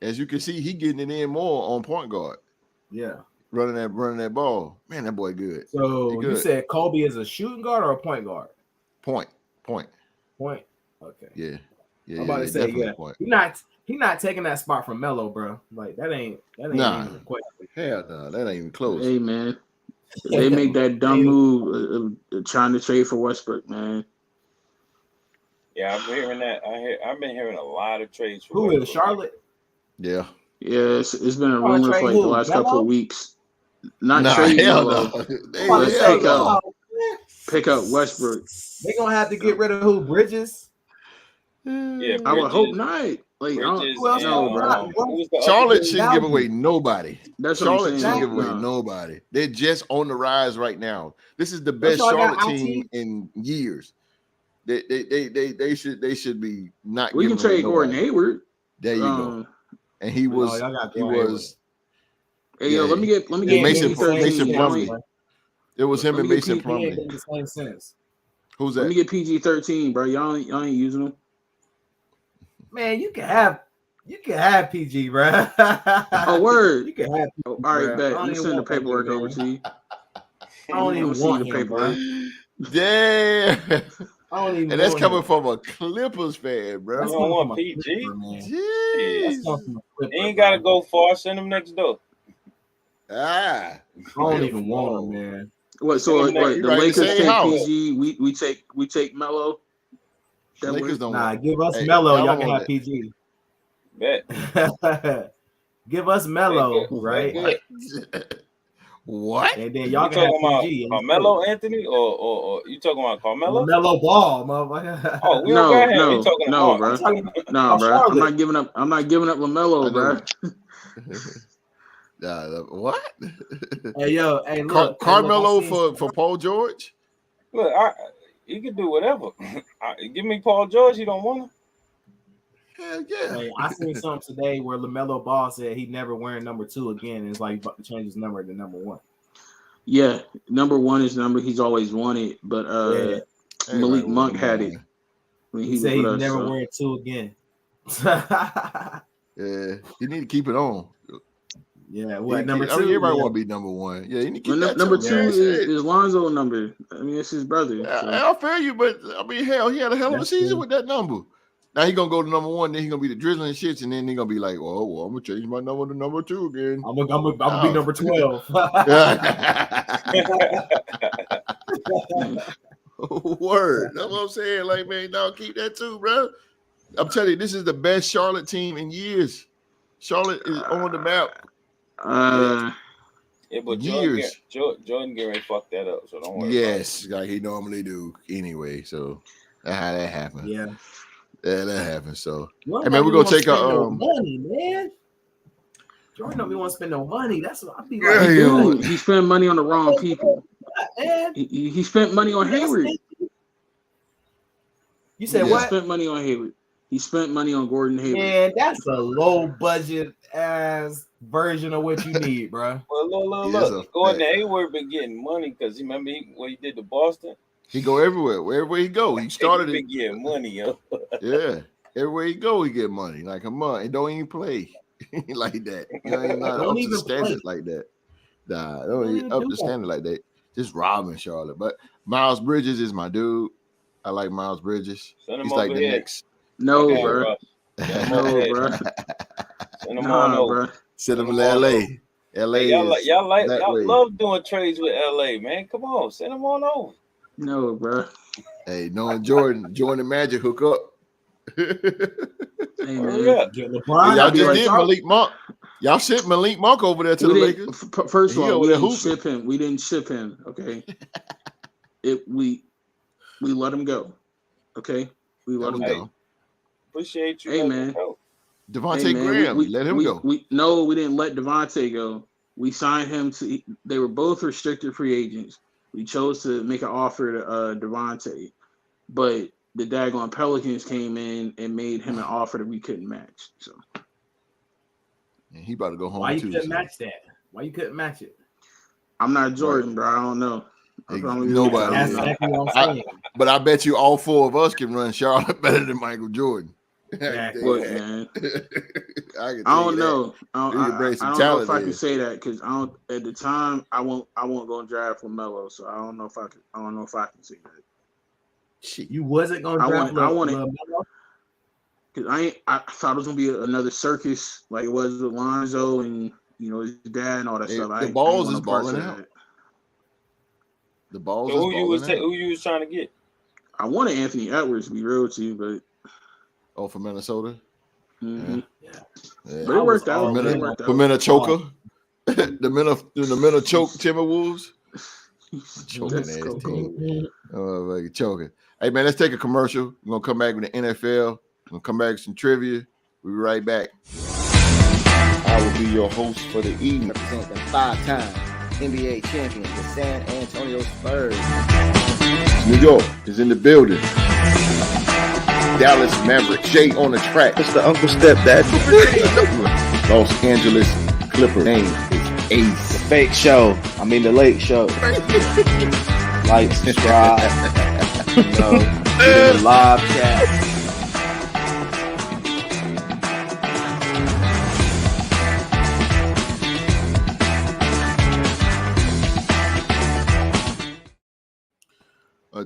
A: as you can see, he getting it in more on point guard.
B: Yeah,
A: running that ball. Man, that boy good.
B: So you said Kobe is a shooting guard or a point guard?
A: Point.
B: Okay.
A: Yeah.
B: I'm about to say point. He's not taking that spot from Melo, bro. Like that ain't even a question.
A: Hell no, that ain't even close.
D: Hey man, they make that dumb move of trying to trade for Westbrook, man.
C: Yeah, I'm hearing that. I've been hearing a lot of trades for
B: who is Charlotte?
A: Yeah.
D: Yeah, it's been a rumor for like the last couple of weeks. Not trade Melo. Pick up Westbrook.
B: They gonna have to get rid of who? Bridges?
C: Yeah,
D: I would hope not. Like,
C: Bridges
B: Who else?
C: and
D: no, bro.
C: who was the
A: Charlotte
C: other
A: shouldn't give away nobody.
D: That's what I'm
A: Charlotte
D: saying.
A: shouldn't give away
D: No.
A: nobody. They're just on the rise right now. This is the
B: Don't
A: best
B: y'all got
A: Charlotte
B: IT?
A: team in years. They should be not
D: We can
A: giving away
D: trade Gordon
A: nobody.
D: Hayward.
A: There you go. And he
B: No,
A: was
B: y'all got
A: he
B: Gordon Hayward.
A: was
D: Hey, yo, let me get
A: Mason
D: PG-13.
A: Plumlee. It was him
D: Let
A: and
D: me get
A: Mason
B: He ain't
A: Plumlee.
B: been the same since.
A: Who's
D: Let
A: that?
D: me get PG-13, bro. Y'all ain't using them.
B: Man, you can have PG, bro.
D: Oh, word.
B: You can have. PG,
D: Oh, all right,
B: bro.
D: bet.
B: I
D: I'm
B: don't
D: gonna
B: even
D: send the
B: want that
D: paperwork
B: nigga,
D: over
B: man.
D: to you.
B: I don't even want him, bro.
A: Damn.
B: I don't even
A: And that's
B: want
A: coming
B: him.
A: from a Clippers fan, bro.
B: That's
C: You
B: coming
C: don't
B: from
C: want
B: a
C: PG?
B: Clipper, man.
A: Jeez.
B: That's coming from a Clipper,
C: He ain't got to
B: bro.
C: go far. Send him next door.
A: Ah.
B: I don't even want him, man.
D: What? So
C: He
D: what?
A: right
D: The
A: in the
D: Lakers
A: same
D: take
A: house.
D: PG. We take Melo. That
A: Lakers
D: work?
A: don't
B: Nah,
A: want.
B: give us
A: Hey,
B: Melo.
A: y'all
B: Y'all
A: don't
B: can
A: want
B: have
C: Bet.
B: PG. Give us Melo,
C: Good.
B: right?
C: Good.
A: What?
B: And then
C: You
B: y'all can have
C: talking about
B: PG.
C: Carmelo Anthony or you talking about Carmelo?
B: Melo Ball, motherfucker.
C: Oh, we don't got him.
D: No,
C: We talking
D: no,
C: about
D: bro.
B: I'm talking about
D: Nah, bro. I'm
B: Charlotte.
D: not giving up. I'm not giving up LaMelo,
A: I know.
D: bro.
A: What?
B: Hey, yo, hey, look.
A: Carmelo
B: hey, look,
A: for Paul George?
C: Look, he can do whatever. Give me Paul George. You don't want him.
A: Hell yeah.
B: Hey, I seen something today where LaMelo Ball said he'd never wearing number 2 again. And it's like about to change his number to number 1.
D: Yeah, number one is number he's always wanted, but
B: Yeah.
D: Malik
A: Everybody want
D: Monk
A: number
D: had
A: one.
D: it when
B: He
D: he
B: said
D: was
B: he'd
D: with us.
B: never
D: So.
B: wear 2 again.
A: Yeah, you need to keep it on.
B: Yeah,
A: You
B: what
A: need to
B: number
A: keep-
B: 2?
A: I mean, everybody
B: Yeah.
A: want to be number one. Yeah, you need to
D: Well,
A: keep that
D: number
A: too,
D: two
A: man. Shit.
D: is Lonzo number. I mean, it's his brother. So.
A: I feel you, but I mean, hell, he had a hell of a
B: That's
A: season
B: true.
A: with that number. Now he gonna go to number 1, then he gonna be the drizzling shits, and then he gonna be like, "Oh, well, I'm gonna change my number to number 2 again."
B: I'm gonna be number 12.
A: Word. That's what I'm saying. Like, man, no, keep that too, bro. I'm telling you, this is the best Charlotte team in years. Charlotte is on the map.
C: Yeah, but
A: Years.
C: Jordan getting ready to fuck that up. So don't worry.
A: Yes, like he normally do anyway. So that's how that happened.
B: Yeah.
A: Yeah, that happened. So
B: Jordan
A: hey man, we're gonna take
B: no money, man. Jordan don't be want to spend no money. That's what I be like.
D: Dude, he spent money on the wrong people.
B: Man.
D: He spent money on Hayward.
B: You said
D: He
B: what?
D: spent money on Hayward. He spent money on Gordon Hayward.
B: Man, that's a low budget ass version of what you need, bro.
C: Well, look. Gordon Hayward been getting money because remember what he did to Boston.
A: He go everywhere. Wherever he go, he started
C: he been getting money, yo.
A: Yeah, everywhere he go, he get money. Like, come on, and don't even play like that. You know, he's not up to the standard like that. Nah, don't even up to standard like that. Just robbing Charlotte. But Miles Bridges is my dude. I like Miles Bridges. He's like the next.
D: No, bro.
C: No,
D: bro.
C: Send him on over.
D: Bro.
A: Send him to LA. LA
C: hey,
A: is
C: y'all
A: way.
C: love doing trades with LA, man. Come on, send him on over.
D: No, bro.
A: Hey, knowing Jordan Magic hook up.
D: Hey, man.
A: Y'all just did Malik Monk. Y'all shipped Malik Monk over there to the Lakers.
D: First of all, we didn't ship him. We didn't ship him. Okay. We let him go. Okay. We let him go.
C: Appreciate you.
D: Hey, man.
A: Devontae Graham, let him go.
D: We didn't let Devontae go. We signed him to. They were both restricted free agents. We chose to make an offer to Devontae, but the daggone Pelicans came in and made him an offer that we couldn't match. So,
A: and he about to go home.
B: Why you couldn't match that? Why you couldn't match it?
D: I'm not Jordan, bro. I don't know.
A: Nobody.
B: That's exactly what I'm saying.
A: But I bet you all 4 of us can run Charlotte better than Michael Jordan.
D: Look, man.
A: I
D: don't know.
A: I
D: don't know if I can say that because I don't. At the time, I won't go and draft LaMelo, so I don't know if I can. I don't know if I can say that.
A: Shit.
B: You wasn't gonna draft LaMelo
D: because I thought it was gonna be another circus like it was with Lonzo and his dad and all that stuff.
A: The balls is balling out. The balls is balling out.
C: Who you was trying to get?
D: I wanted Anthony Edwards to be real to you, but.
A: Oh, from Minnesota?
D: Mm-hmm.
A: Yeah.
D: But it worked out.
A: For Minnechoka. the Minnechoke Timberwolves. Choking ass team. Choking. Hey, man, let's take a commercial. We're going to come back with the NFL. We're going to come back with some trivia. We'll be right back. I will be your host for the evening.
E: Represent the 5-time NBA champion, the San Antonio Spurs.
A: New York is in the building. Dallas Maverick, Jay on the track.
F: It's the Uncle Stepdad.
A: Los Angeles Clippers. Name is Ace.
F: The fake show. I mean the late show. Like, subscribe. Get in the live chat.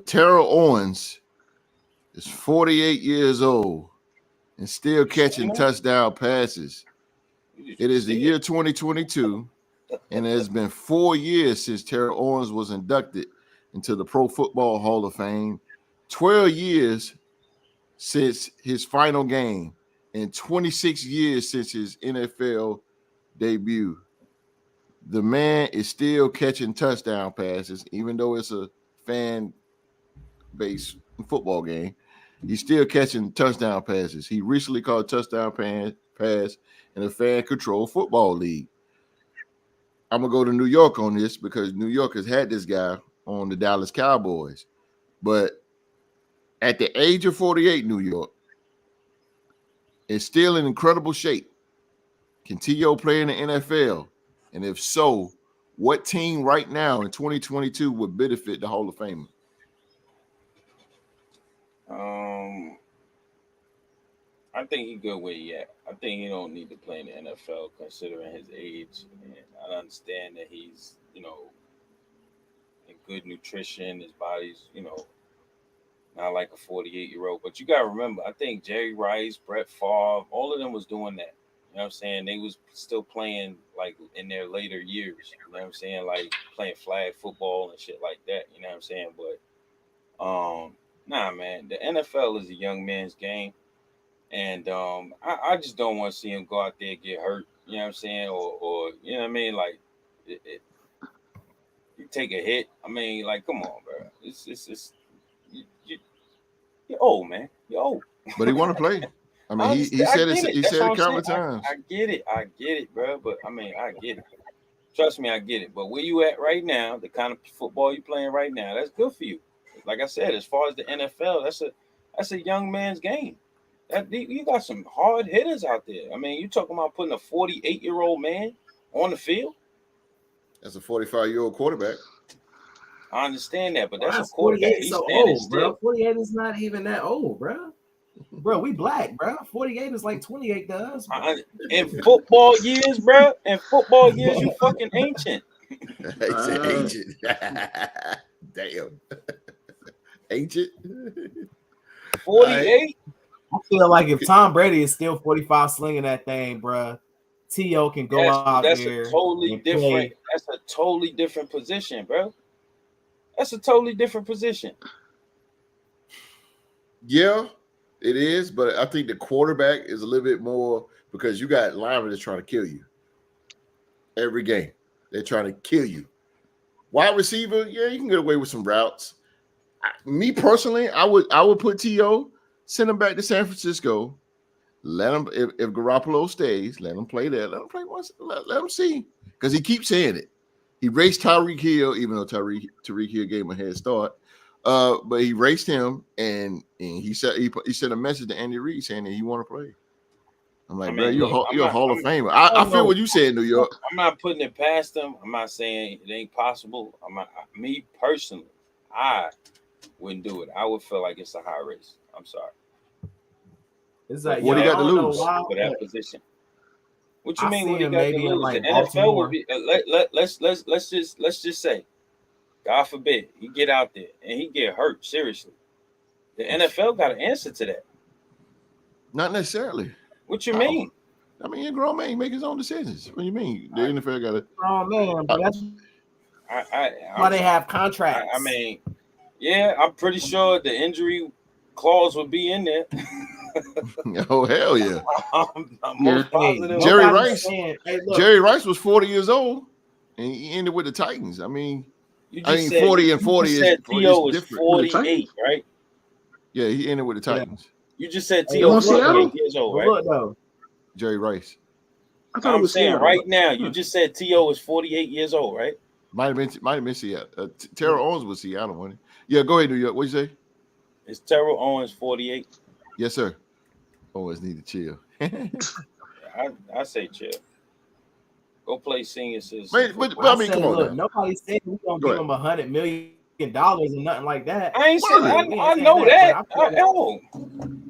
A: Terrell Owens is 48 years old and still catching touchdown passes. It is the year 2022, and it has been 4 years since Terrell Owens was inducted into the Pro Football Hall of Fame, 12 years since his final game, and 26 years since his NFL debut. The man is still catching touchdown passes, even though it's a fan-based football game. He's still catching touchdown passes. He recently caught a touchdown pass in a fan-controlled football league. I'm going to go to New York on this because New York has had this guy on the Dallas Cowboys. But at the age of 48, New York is still in incredible shape. Can T.O. play in the NFL? And if so, what team right now in 2022 would benefit the Hall of Famer?
C: I think he's good where he at. I think he don't need to play in the NFL considering his age. And I understand that he's, in good nutrition. His body's, not like a 48-year-old. But you got to remember, I think Jerry Rice, Brett Favre, all of them was doing that. You know what I'm saying? They was still playing, like, in their later years. You know what I'm saying? Like, playing flag football and shit like that. You know what I'm saying? But, nah, man. The NFL is a young man's game. And I just don't want to see him go out there and get hurt. You know what I'm saying? Or you know what I mean? Like, you take a hit. I mean, like, come on, bro. You're old, man. You're old.
A: But he want to play. I mean, he said it. He said it a couple of times.
C: I get it, bro. But I mean, I get it. Trust me, I get it. But where you at right now, the kind of football you playing right now, that's good for you. Like I said, as far as the NFL, that's a young man's game. You got some hard hitters out there. I mean, you talking about putting a 48-year-old man on the field?
A: That's a 45-year-old quarterback.
C: I understand that, but that's a quarterback.
B: 48 is so old, bro. 48 is not even that old, bro. Bro, we black, bro. 48 is like 28 to us.
C: In football years, bro. In football years, you fucking ancient.
A: Ancient. Damn. Ancient.
C: 48.
B: I feel like if Tom Brady is still 45 slinging that thing, bro, T.O. can go out there.
C: That's a totally different. That's a totally different position, bro. That's a totally different position.
A: Yeah, it is, but I think the quarterback is a little bit more because you got linemen that's trying to kill you every game. They're trying to kill you. Wide receiver, yeah, you can get away with some routes. Me personally, I would put T.O., send him back to San Francisco. Let him, if Garoppolo stays, let him play there. Let him play once. Let him see, because he keeps saying it. He raced Tyreek Hill, even though Tyreek Hill gave him a head start. But he raced him, and he said he sent a message to Andy Reid saying that he want to play. I'm like, bro, you're a Hall of Famer. I feel what you said, New York.
C: I'm not putting it past him. I'm not saying it ain't possible. Me personally, I wouldn't do it. I would feel like it's a high risk. I'm sorry.
B: It's like,
A: what do you got to lose
C: for that position? What you mean? What you got to lose?
B: Like
C: the NFL would be. Let's just say, God forbid, he get out there and he get hurt seriously. The NFL got to answer to that.
A: Not necessarily.
C: What you mean?
A: I mean, a grown man make his own decisions. What do you mean? The NFL got to.
B: Oh man, but that's why they have contracts.
C: I mean, yeah, I'm pretty sure the injury clause would be in there.
A: Oh hell yeah!
C: I'm most positive.
A: Jerry Rice was 40 years old, and he ended with the Titans. I mean, 40 and 40
C: is
A: T.O.
C: is 48, right?
A: Yeah, he ended with the Titans.
C: You just said T.O. was 48 years old, right?
B: Look though,
A: Jerry Rice.
D: I thought it
C: I'm
D: was
C: saying
D: Seattle.
C: right now, you just said T.O. is 48 years old, right?
A: Might have been Seattle. Terrell Owens was Seattle, wasn't he? Yeah, go ahead, New York. What'd you say?
C: Is Terrell Owens 48?
A: Yes, sir. Owens need to chill.
C: I say chill. Go play senior citizen.
A: but
C: football.
A: I mean, come on
B: look,
A: now.
B: nobody said we gonna
A: Go
B: give him $100 million or nothing like that.
C: I ain't saying I know that.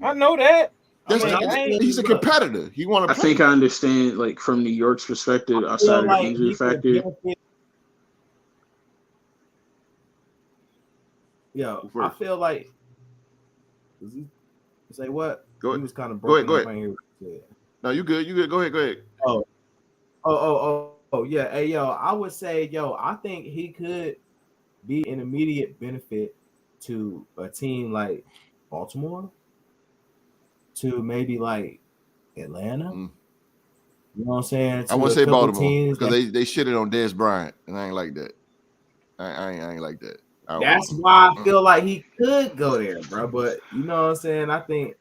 C: I know that.
A: He's a competitor. He want to.
D: I think I understand, like from New York's perspective, outside of the injury factor.
B: Yo, I feel like. Say what?
A: Go ahead.
B: He was kind of
A: Go
B: broken.
A: ahead. No, you good. You good. Go ahead.
B: Oh, yeah. Hey, yo, I would say, I think he could be an immediate benefit to a team like Baltimore, to maybe like Atlanta. You know what I'm saying?
A: I want to say Baltimore because they shitted on Dez Bryant, and I ain't like that. I ain't like that.
B: That's why I feel like he could go there, bro. But you know what I'm saying? I think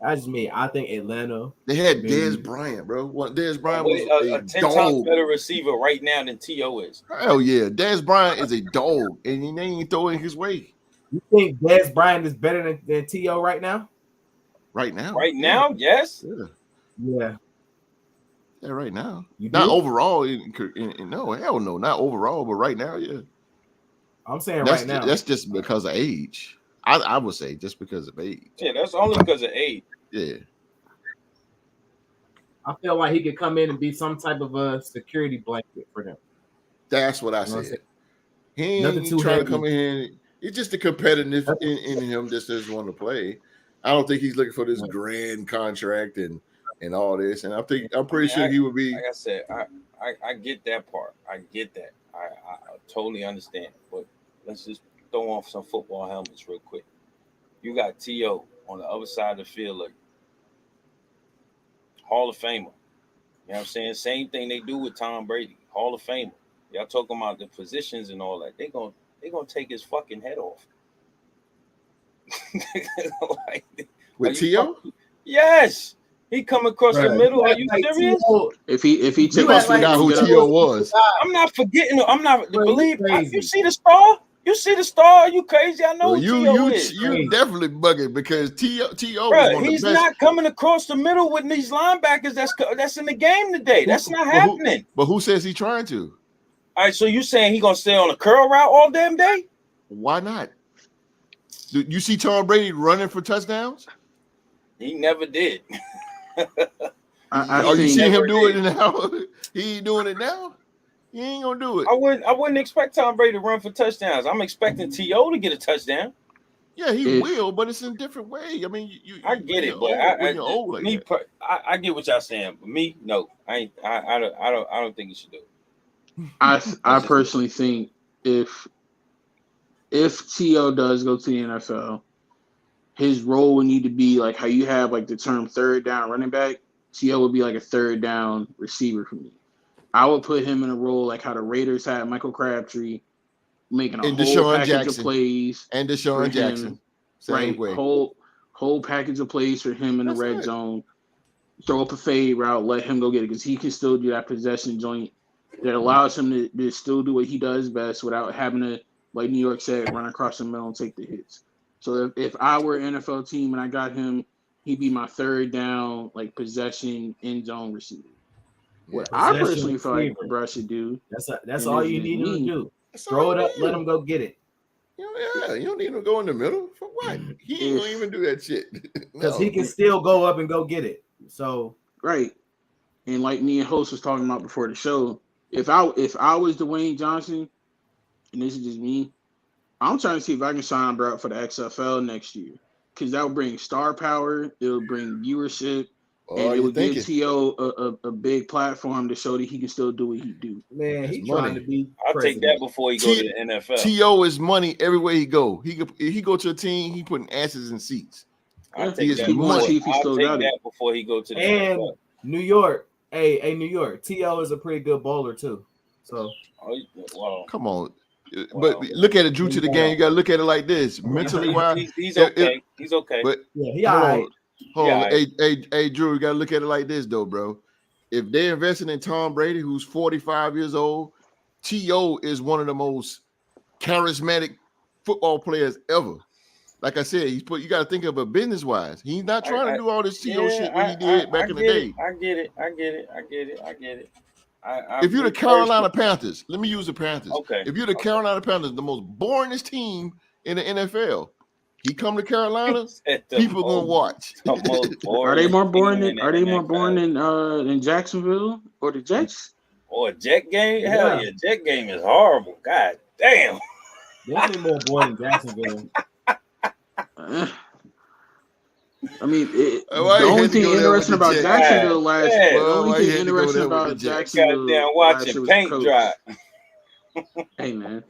B: that's just me. I think Atlanta.
A: They had Dez Bryant, bro. Dez Bryant was
C: a 10 times better receiver right now than T.O. is.
A: Hell yeah. Dez Bryant is a dog, and he ain't throwing his way.
B: You think Dez Bryant is better than T.O. right now?
A: Right now?
C: Right now, yes.
B: Yeah,
A: right now.
B: You
A: not
B: do?
A: overall. No, hell no. Not overall, but right now, yeah.
B: I'm saying
A: right
B: now.
A: That's just because of age. I would say just because of age.
C: Yeah, that's only because of age.
A: Yeah.
B: I feel like he could come in and be some type of a security blanket for them.
A: That's what I said. He ain't trying to come in here. It's just the competitiveness in him just doesn't want to play. I don't think he's looking for this grand contract and all this. And I'm pretty sure he would be.
C: Like I said, I get that part. I get that. I totally understand. But let's just throw off some football helmets real quick. You got T.O. on the other side of the field, like Hall of Famer. You know what I'm saying? Same thing they do with Tom Brady, Hall of Famer. Y'all talking about the positions and all that. They gonna take his fucking head off.
A: With T.O.?
C: Yes. He come across the middle. Are you serious?
D: If he
A: you must forgot who T.O. was.
C: I'm not forgetting. I'm not believe. You see the star? You see the star? Are you crazy? I know who T.O. is.
A: You definitely bugging because T.O.
C: Bro, he's not coming across the middle with these linebackers that's in the game today. That's not happening.
A: But who says he's trying to?
C: All right, so you saying he gonna stay on a curl route all damn day?
A: Why not? You see Tom Brady running for touchdowns?
C: He never did.
A: You see him do it now? He ain't doing it now. He ain't gonna do it.
C: I wouldn't expect Tom Brady to run for touchdowns. I'm expecting T.O. to get a touchdown.
A: Yeah, he will, but it's in a different way. I mean,
C: I get it, but I get what y'all saying. But me, no, I don't think you should do it.
D: I personally think if T.O. does go to the NFL, his role would need to be like how you have like the term third down running back. T.O. would be like a third down receiver for me. I would put him in a role like how the Raiders had Michael Crabtree, making a whole package of plays.
A: And Deshaun Jackson. Same way.
D: Whole package of plays for him in the red zone. Throw up a fade route, let him go get it because he can still do that possession joint that allows him to still do what he does best without having to, like New York said, run across the middle and take the hits. So if I were an NFL team and I got him, he'd be my third down, like possession end zone receiver. What I personally feel like Brush should do.
B: That's all you need to do. Throw it up, let him go get it.
A: You don't need him to go in the middle. For what? He ain't gonna even do that shit.
B: Because he can still go up and go get it. So
D: right. And like me and Host was talking about before the show, if I was Dwayne Johnson, and this is just me, I'm trying to see if I can sign Bro up for the XFL next year. Because that would bring star power, it would bring viewership. And it would give T.O. a big platform to show that he can still do what he do.
B: Man, he's trying to be.
C: I'll take that before he go to the NFL.
A: T.O. is money everywhere he go. He go to a team, he putting asses in seats.
C: I'll take that before he go to the NFL.
B: New York, hey, New York. T.O. is a pretty good bowler too. So,
A: come on. But look at it, Drew, to the game. You got to look at it like this. Mentally wise,
C: he's okay. He's okay.
A: But
B: yeah, he all right.
A: Hold on.
C: Yeah,
A: Hey, Drew, you got to look at it like this, though, bro. If they're investing in Tom Brady, who's 45 years old, T.O. is one of the most charismatic football players ever. Like I said, you got to think of it business wise. He's not trying to do all this T.O. shit what he did back in the day.
C: I get it.
A: If you're the Carolina Panthers, let me use the Panthers.
C: Okay.
A: If you're the Carolina Panthers, the most boringest team in the NFL, he come to Carolina, people gonna watch.
D: Are they more boring than Jacksonville or the Jets?
C: Or a Jet game? Hell yeah, Jet game is horrible. God damn.
B: Definitely more boring than Jacksonville.
D: I mean, the only thing interesting about Jacksonville last year,
C: goddamn watching paint dry.
D: Hey man,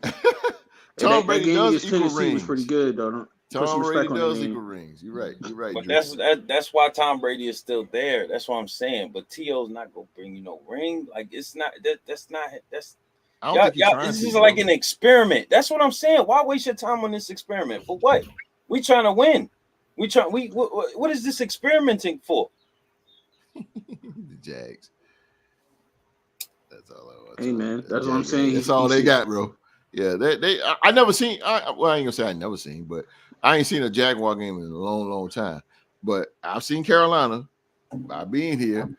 A: Tom Brady does equal
D: Tennessee
A: rings.
D: Was pretty good though.
A: Tom Brady does equal rings. You're right.
C: But
A: Drew.
C: that's why Tom Brady is still there. That's what I'm saying. But T.O.'s not gonna bring you no ring. Like it's not that's.
A: I don't think
C: y'all, this is like an experiment. That's what I'm saying. Why waste your time on this experiment? For what? We trying to win. What is this experimenting for?
A: The Jags. That's all I want.
D: Hey man, that's what I'm saying.
A: That's all they got, bro. Yeah, I never seen. I ain't gonna say I never seen, but I ain't seen a Jaguar game in a long time. But I've seen Carolina by being here.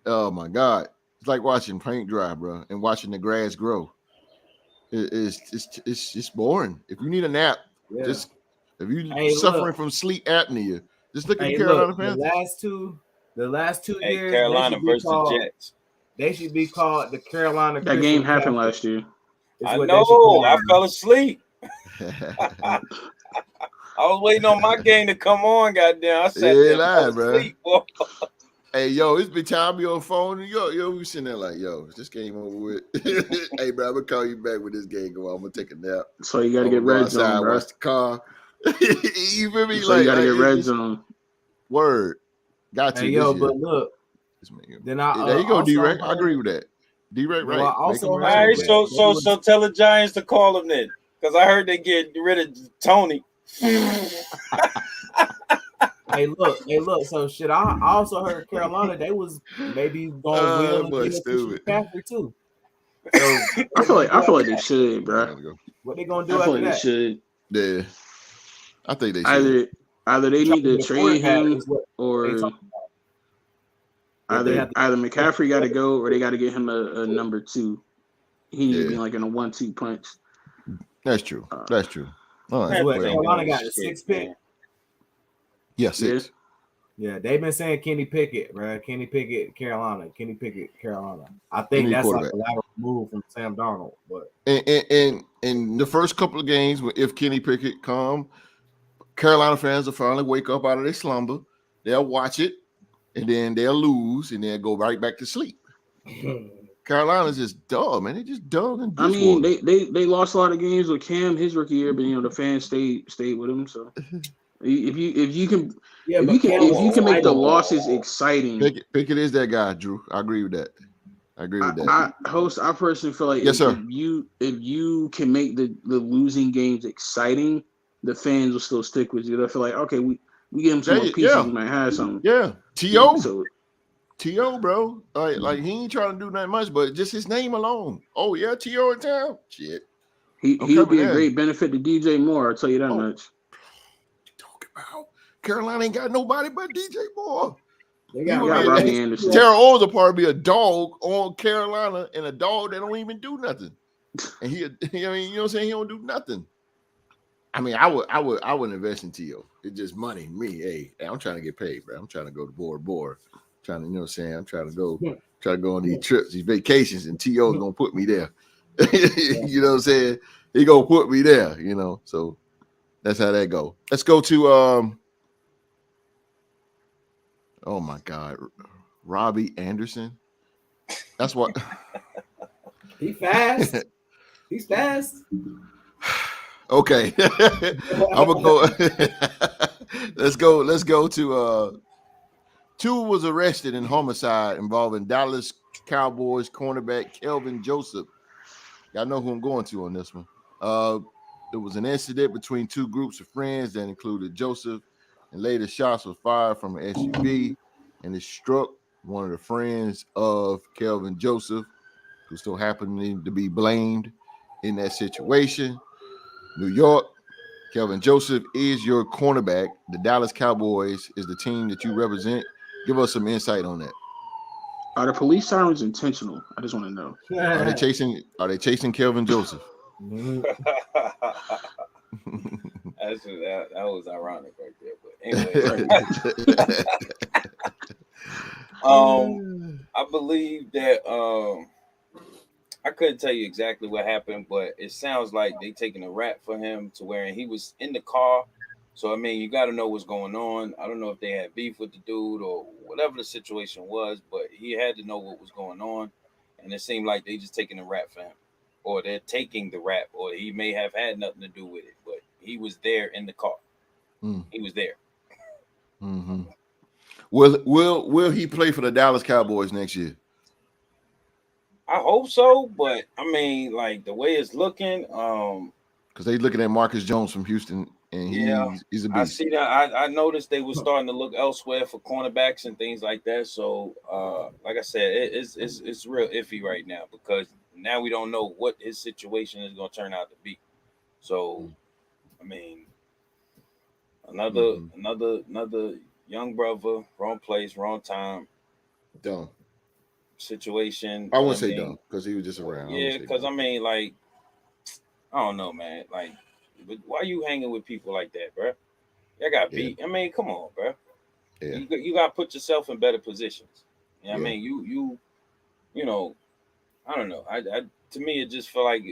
A: Oh my God, it's like watching paint dry, bro, and watching the grass grow. It's boring. If you need a nap, just if you're suffering from sleep apnea, just look at the Carolina Panthers.
B: The last two years,
C: Carolina versus Jets.
B: They should be called the Carolina.
D: That game happened last year.
C: I know. I fell asleep. I was waiting on my game to come on. Goddamn, I sat there asleep, bro.
A: Hey, yo, it's been time to be on the phone. Yo, we sitting there like, yo, is this game over with? Hey, bro, I'm gonna call you back when this game go on. I'm gonna take a nap.
D: So you gotta get red zone, bro.
A: Watch the car. You feel me?
D: So you gotta get red zone.
A: Word. Got to.
B: Hey, yo, but look. Then
A: there you go, D-Rec. I agree with that. D-Rec, right?
B: All
C: right, so tell the Giants to call him then, because I heard they get rid of Tony.
B: Hey, look. So shit. I also heard Carolina. They was maybe going to get McCaffrey too. So
D: I feel like they should, bro.
B: What they gonna do
D: I feel
B: after
D: like
B: that?
D: they should.
A: Yeah, I think they should.
D: Either they need to trade him or either McCaffrey got to go or they got to get him a number two. He needs to be like in a 1-2 punch.
A: That's true. That's true. All right.
B: Carolina got a 6th pick.
A: Yeah, 6.
B: Yeah, they've been saying Kenny Pickett, right? Kenny Pickett, Carolina. I think that's like a lateral move from Sam Darnold. But
A: in the first couple of games, if Kenny Pickett come, Carolina fans will finally wake up out of their slumber. They'll watch it, and then they'll lose, and then go right back to sleep. Carolina's just dumb, man. They just dumb. And
D: I mean, they lost a lot of games with Cam his rookie year, but the fans stayed with him. So if you can make the losses exciting,
A: Pickett is that guy, Drew. I agree with that. I
D: personally feel like if you can make the losing games exciting, the fans will still stick with you. They'll feel like, okay, we give him some more pieces, we might have something.
A: Yeah, T.O., bro. Like he ain't trying to do that much, but just his name alone. Oh yeah, T.O. in town. Shit.
D: He'll be a great benefit to DJ Moore, I'll tell you that much.
A: Talk about Carolina ain't got nobody but DJ Moore.
B: They got
D: Robbie Anderson.
A: Terrell Owens will probably be a dog on Carolina and a dog that don't even do nothing. And you know what I'm saying? He don't do nothing. I mean, I would invest in T.O. It's just money. Me, hey, I'm trying to get paid, bro. I'm trying to go to board. Trying to, you know what I'm saying? I'm trying to go on these trips, these vacations, and T.O.'s gonna put me there. You know what I'm saying? He gonna put me there, So that's how that go. Let's go to oh my God, Robbie Anderson. That's what
B: he's fast. He's fast.
A: Okay. I'm gonna go. Let's go to Two was arrested in homicide involving Dallas Cowboys cornerback Kelvin Joseph. Y'all know who I'm going to on this one. There was an incident between two groups of friends that included Joseph and later shots was fired from an SUV, and it struck one of the friends of Kelvin Joseph, who so happened to be blamed in that situation. New York, Kelvin Joseph is your cornerback. The Dallas Cowboys is the team that you represent. Give us some insight on that.
D: Are the police sirens intentional? I just want to know.
A: Are they chasing Kelvin Joseph?
C: That was ironic right there. But anyway, I believe that I couldn't tell you exactly what happened, but it sounds like they taking a rap for him to where he was in the car. So I mean, you got to know what's going on. I don't know if they had beef with the dude or whatever the situation was, but he had to know what was going on, and it seemed like they just taking a rap for him, or they're taking the rap, or he may have had nothing to do with it, but he was there in the car. He was there.
A: Mm-hmm. Will he play for the Dallas Cowboys next year?
C: I hope so, but I mean, like the way it's looking,
A: because they looking at Marcus Jones from Houston, and he's a beast.
C: I see that. I noticed they were starting to look elsewhere for cornerbacks and things like that. So, like I said, it's real iffy right now because now we don't know what his situation is going to turn out to be. So, I mean, another young brother, wrong place, wrong time.
A: Dumb
C: situation.
A: I wouldn't say dumb because he was just around.
C: Yeah, because I mean, like, I don't know, man. Like, why you hanging with people like that, bro? Y'all got beat. I mean, come on, bro. Yeah. You got to put yourself in better positions. You know what I mean? You know, I don't know. I to me, it just feel like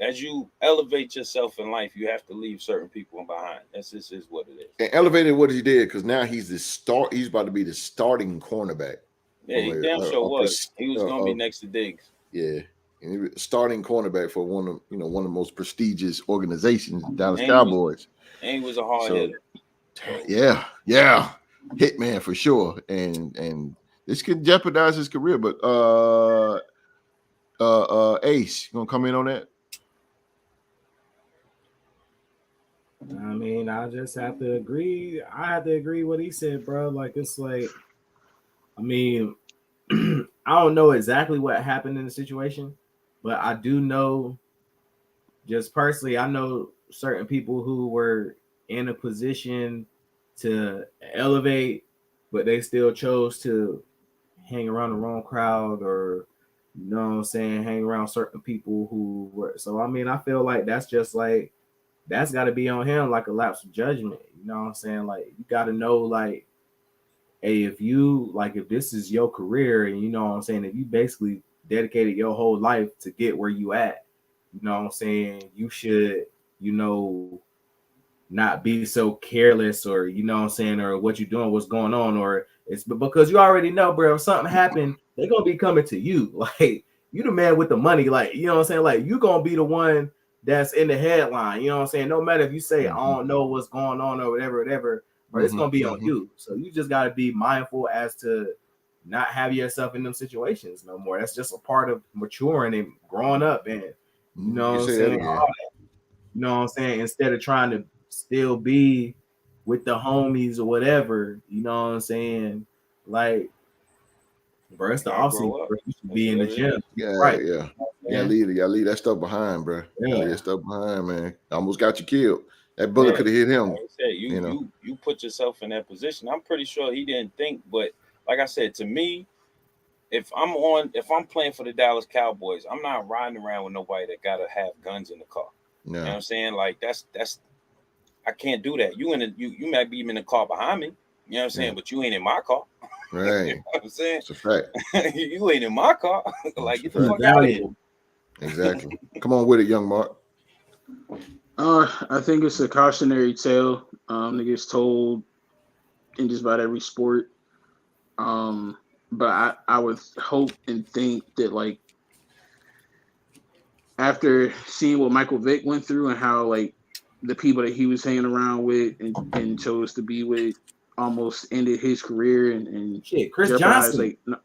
C: as you elevate yourself in life, you have to leave certain people behind. That's just is what it is.
A: And elevated what he did because now he's He's about to be the starting cornerback.
C: Yeah, he damn sure was. He was going to be next to Diggs.
A: Yeah, and he was starting cornerback for one of the most prestigious organizations, Dallas Cowboys.
C: And he was a hard hitter.
A: Yeah, hitman for sure. And this could jeopardize his career. But Ace, you gonna come in on that?
B: I mean, I just have to agree. I have to agree what he said, bro. Like it's like. I mean, I don't know exactly what happened in the situation, but I do know just personally, I know certain people who were in a position to elevate, but they still chose to hang around the wrong crowd or, you know what I'm saying, hang around certain people who were. So, I mean, I feel like that's just like, that's got to be on him like a lapse of judgment. You know what I'm saying? Like, you got to know, like, hey, if this is your career and you know what I'm saying, if you basically dedicated your whole life to get where you at, you know what I'm saying, you should, you know, not be so careless or, you know what I'm saying, or what you're doing, what's going on, or it's because you already know, bro, if something happened, they're going to be coming to you. Like, you the man with the money, like, you know what I'm saying, like, you going to be the one that's in the headline, you know what I'm saying, no matter if you say, I don't know what's going on or whatever, but it's gonna be on you. So you just gotta be mindful as to not have yourself in them situations no more. That's just a part of maturing and growing up, and you know what I'm saying. You know what I'm saying. Instead of trying to still be with the homies or whatever, you know what I'm saying. Like, bro, it's the offseason. You should be in the gym.
A: Right. Yeah. You gotta leave that stuff behind, bro. Yeah. Leave that stuff behind, man. Almost got you killed. That bullet could have hit him.
C: Like I said, you put yourself in that position. I'm pretty sure he didn't think, but like I said, to me, if I'm playing for the Dallas Cowboys, I'm not riding around with nobody that gotta have guns in the car. No. You know what I'm saying? Like that's I can't do that. You might be in the car behind me, you know what I'm saying, but you ain't in my car.
A: Right.
C: You know what I'm saying?
A: It's a fact.
C: You ain't in my car. Like, get the fuck out of here.
A: Exactly. Come on with it, young Mark.
D: I think it's a cautionary tale that gets told in just about every sport. But I would hope and think that, like, after seeing what Michael Vick went through and how, like, the people that he was hanging around with and chose to be with almost ended his career and
B: Chris Johnson.
D: Like,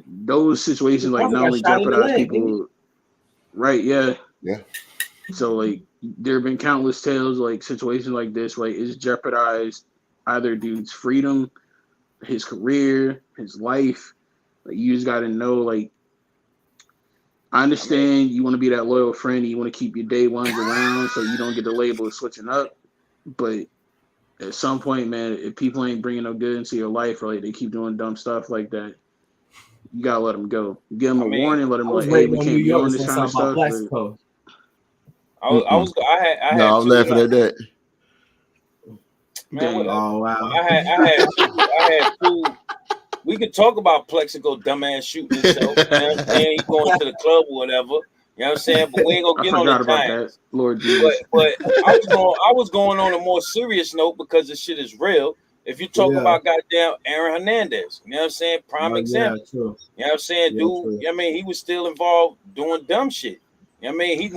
D: those situations, like, not only jeopardize people, right? Yeah. So like there have been countless tales like situations like this, like it's jeopardized either dude's freedom, his career, his life. Like you just gotta know, like I understand you want to be that loyal friend and you want to keep your day ones around so you don't get the label of switching up. But at some point, man, if people ain't bringing no good into your life or like they keep doing dumb stuff like that, you gotta let them go. Give them a warning, let them
B: I
D: know,
B: was
D: like, hey,
B: waiting
D: we
B: on
D: can't
B: New
D: be
B: York
D: on
B: to
D: this
B: say
D: kind of
B: something about
D: stuff.
B: Plaxico.
C: I
A: No,
C: had
A: I'm
C: two.
A: laughing at that.
C: Man,
D: Dang.
B: Oh wow!
C: I had two. We could talk about Plexico dumbass shooting himself. You know what I'm saying? He going to the club or whatever. You know what I'm saying? But we ain't gonna
D: I
C: get on
D: forgot
C: the
D: about
C: Giants.
D: that. Lord Jesus.
C: But I was going on a more serious note because the shit is real. If you talk about goddamn Aaron Hernandez, you know what I'm saying? Prime example.
B: True.
C: You know what I'm saying?
B: Yeah,
C: Dude,
B: true.
C: you know what I mean? He was still involved doing dumb shit. You know what I mean? He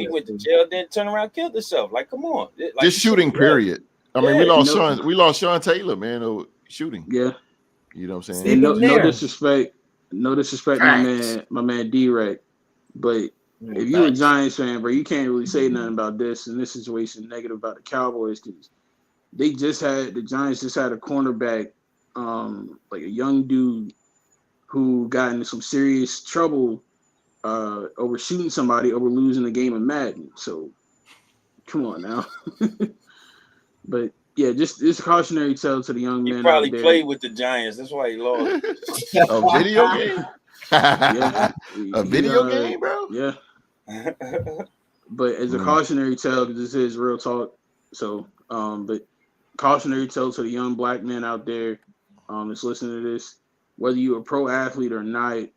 C: went to jail, then turned around, killed himself. Like, come on. Like,
A: Just shooting, period. I mean, we
C: Yeah.
A: lost Sean Taylor, man, shooting.
D: Yeah.
A: You know what I'm saying?
B: Steve
D: And no
B: McNair.
D: disrespect, my man D-Rec. But if you a Giants fan, bro, you can't really say nothing about this in this situation negative about the Cowboys because the Giants just had a cornerback, like a young dude who got into some serious trouble over shooting somebody over losing a game of Madden. So come on now. But yeah, just this cautionary tale to the young
C: He
D: men
C: probably
D: out there.
C: played with the Giants. That's why he lost.
A: A video game?
D: Yeah.
A: A video game, bro?
D: Yeah. But as a cautionary tale, because this is real talk. So, but cautionary tale to the young black men out there that's listening to this, whether you're a pro athlete or not,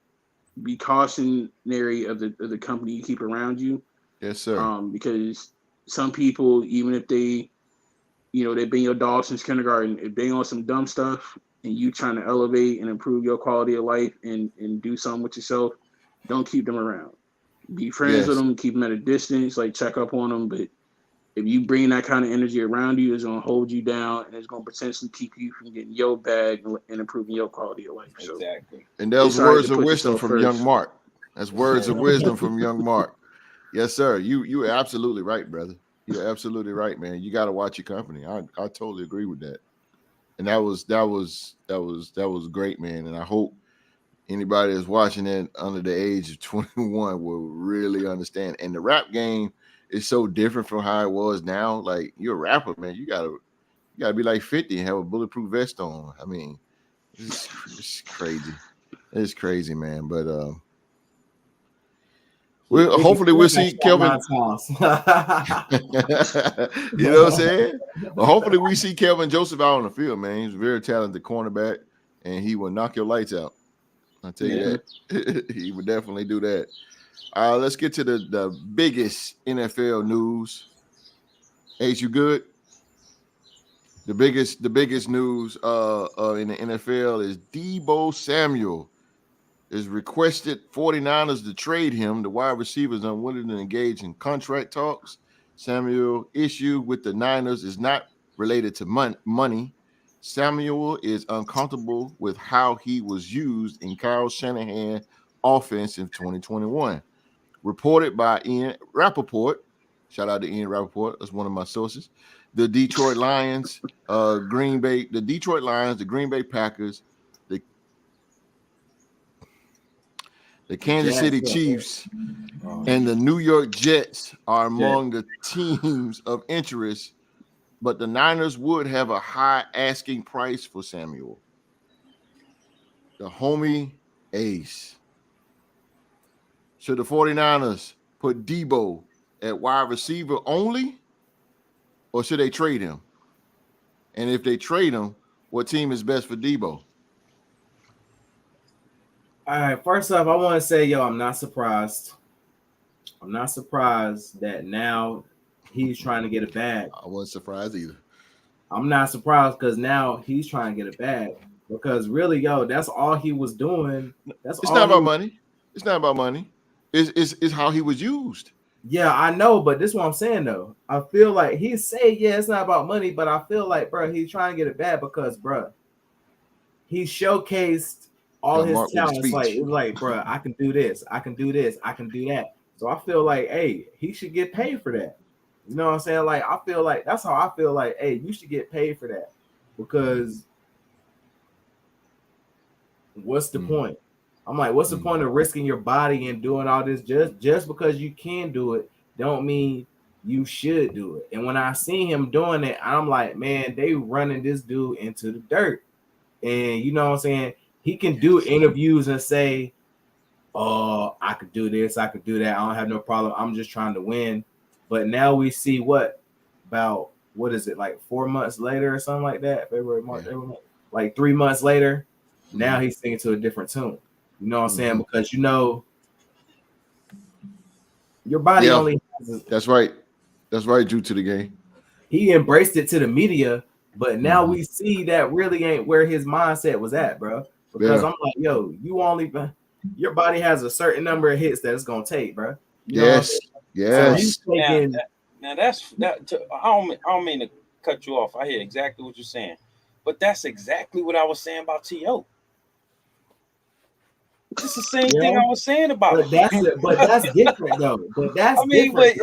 D: be cautionary of the company you keep around you.
A: Yes, sir.
D: Because some people, even if they, they've been your dog since kindergarten, if they on some dumb stuff and you trying to elevate and improve your quality of life and do something with yourself, don't keep them around. Be friends with them, keep them at a distance, like check up on them. But if you bring that kind of energy around you, it's going to hold you down and it's going to potentially keep you from getting your bag and improving your quality of life. So,
C: exactly.
A: And those words of wisdom from young Mark. That's words of wisdom from young Mark. Yes, sir. You are absolutely right, brother. You're absolutely right, man. You got to watch your company. I totally agree with that. And that was great, man. And I hope anybody that's watching it under the age of 21 will really understand. And the rap game is so different from how it was now. Like you're a rapper, man. You gotta be like 50 and have a bulletproof vest on. I mean, it's crazy. It's crazy, man. But hopefully we'll see Kelvin. You know what I'm saying? Well, hopefully we see Kelvin Joseph out on the field, man. He's a very talented cornerback, and he will knock your lights out. I'll tell you that. He would definitely do that. Let's get to the biggest NFL news. H, you good? The biggest news in the NFL is Deebo Samuel is requested 49ers to trade him. The wide receivers unwilling to engage in contract talks. Samuel issue with the Niners is not related to money. Samuel is uncomfortable with how he was used in Kyle Shanahan offense in 2021. Reported by Ian Rappaport. Shout out to Ian Rappaport. That's one of my sources. The Detroit Lions, the Green Bay Packers, the Kansas City Chiefs, and the New York Jets are among the teams of interest, but the Niners would have a high asking price for Samuel. The homie ace. Should the 49ers put Deebo at wide receiver only, or should they trade him? And if they trade him, what team is best for Deebo?
B: All right, first off, I want to say, I'm not surprised. I'm not surprised that now he's trying to get a bag.
A: I wasn't surprised either. I'm
B: not surprised because now he's trying to get a bag. Because really, that's all he was doing.
A: It's not about money. It's not about money. It's how he was used.
B: Yeah, I know, but this is what I'm saying though. I feel like he's saying, it's not about money, but I feel like, bro, he's trying to get it bad because, bro, he showcased all his talents. Like, bro, I can do this, I can do this, I can do that. So I feel like, hey, he should get paid for that. You know what I'm saying? Like, I feel like that's how I feel like, hey, you should get paid for that. Because what's the point? I'm like, what's the point of risking your body and doing all this just because you can do it? Don't mean you should do it. And when I see him doing it, I'm like, man, they running this dude into the dirt. And you know what I'm saying? He can do interviews and say, oh, I could do this, I could do that. I don't have no problem. I'm just trying to win. But now we see what is it, like 4 months later or something like that? February, March, like 3 months later. Now he's singing to a different tune. You know what I'm saying? Because your body only has
A: that's right. That's right, due to the game.
B: He embraced it to the media, but now we see that really ain't where his mindset was at, bro. Because I'm like, yo, your body has a certain number of hits that it's gonna take, bro.
A: Yes.
C: Now that's that. I don't mean to cut you off. I hear exactly what you're saying, but that's exactly what I was saying about T.O. It's the same thing I was saying about
B: it. But that's different though. But that's different.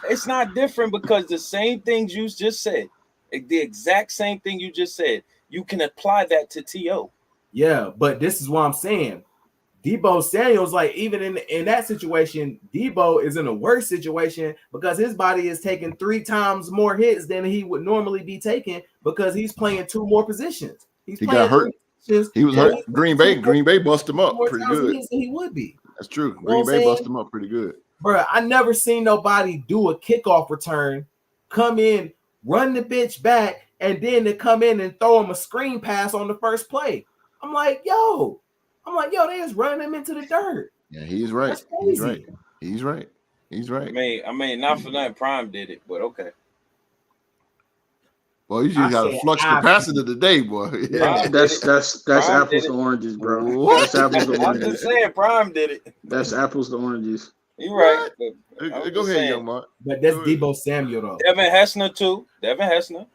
C: It's not different because the same things you just said, the exact same thing you just said, you can apply that to T.O.
B: Yeah, but this is what I'm saying. Deebo Samuel's like, even in that situation, Deebo is in a worse situation because his body is taking 3 times more hits than he would normally be taking because he's playing 2 more positions.
A: He got hurt. He was hurt. Green Bay bust him up pretty good.
B: He would be.
A: That's true. Green Bay bust him up pretty good.
B: Bro, I never seen nobody do a kickoff return, come in, run the bitch back, and then to come in and throw him a screen pass on the first play. I'm like, yo, they just running him into the dirt.
A: Yeah, he's right. He's right.
C: I mean, not for nothing, Prime did it, but okay.
A: Well, you just got a flux capacitor today, boy.
D: Yeah. That's apples to oranges, bro. What? That's apples to oranges.
C: I'm just saying, Prime did it.
D: That's apples to oranges.
C: You're right.
A: Go ahead, young Mark.
B: But that's Deebo Samuel, though.
C: Devin Hessner, too. Devin Hessner.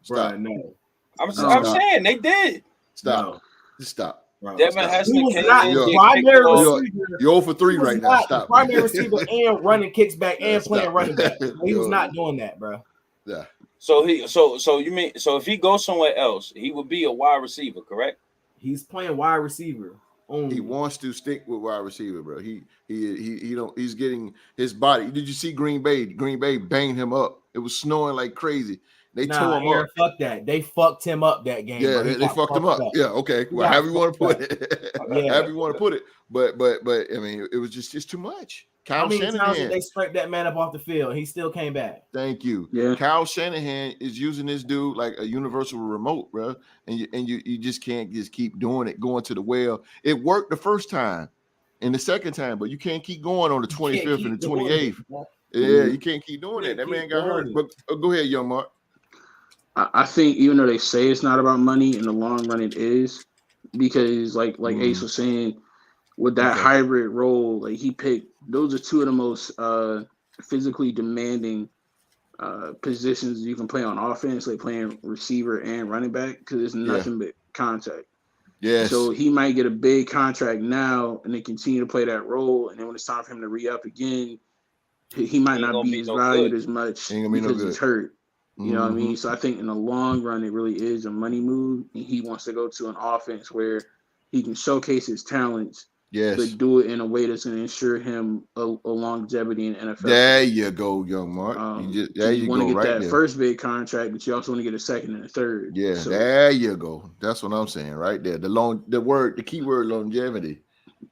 A: Stop.
B: No.
C: I'm saying they did.
A: Stop. Just stop.
C: Devin Hessner
B: came in. Primary receiver.
A: You're 0 for 3 right now. Stop.
B: Primary receiver and running kicks back and playing running back. He was not doing that, bro.
A: Yeah.
C: So if he goes somewhere else, he would be a wide receiver, correct?
B: He's playing wide receiver.
A: He wants to stick with wide receiver, bro. He's getting his body. Did you see Green Bay? Green Bay banged him up. It was snowing like crazy. They tore him up.
B: Fuck that. They fucked him up that game.
A: Yeah, they fucked him up. Yeah, okay. Well, however you want to put it. However you want to put it. But I mean, it was just too much.
B: How many times did they scrape that man up off the field? He still came back.
A: Thank you.
D: Yeah.
A: Kyle Shanahan is using this dude like a universal remote, bro. And you just can't just keep doing it, going to the well. It worked the first time and the second time, but you can't keep going on the 25th and the 28th. Yeah, you can't keep doing it. That man got hurt. But go ahead, young Mark.
D: I think even though they say it's not about money, in the long run it is, because like Ace was saying, with that hybrid role, like he picked, those are 2 of the most physically demanding positions you can play on offense, like playing receiver and running back, because it's nothing but contact.
A: Yes.
D: So he might get a big contract now and then continue to play that role, and then when it's time for him to re-up again, he might not be as valued as much because he's hurt. You know what I mean? So I think in the long run, it really is a money move, and he wants to go to an offense where he can showcase his talents, but do it in a way that's going to ensure him a longevity in NFL.
A: There you go, young Mark.
D: You want to get that first big contract, but you also want to get a second and a third.
A: Yeah, so, there you go. That's what I'm saying right there. The key word longevity.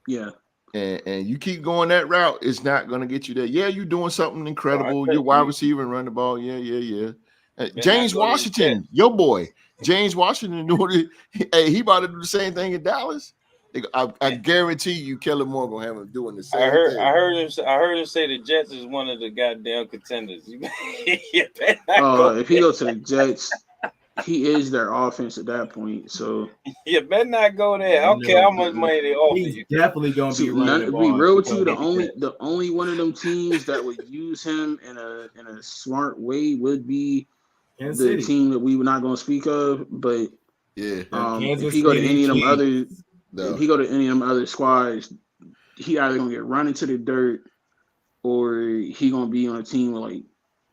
D: Yeah.
A: And you keep going that route, it's not going to get you there. Yeah, you're doing something incredible. You're wide receiver and run the ball. Yeah. James Washington, your boy. James Washington doing it. Hey, he about to do the same thing in Dallas. I guarantee you, Kellen Moore gonna have him doing the same thing.
C: I heard him say the Jets is one of the goddamn contenders.
D: If he goes to the Jets, he is their offense at that point. So
C: you better not go there. I don't care how much money they offer you.
B: Definitely gonna be running the ball.
D: Be real with you. The only one of them teams that would use him in a smart way would be the team that we were not going to speak of. But if he go to any of them other squads, he either gonna get run into the dirt or he gonna be on a team with like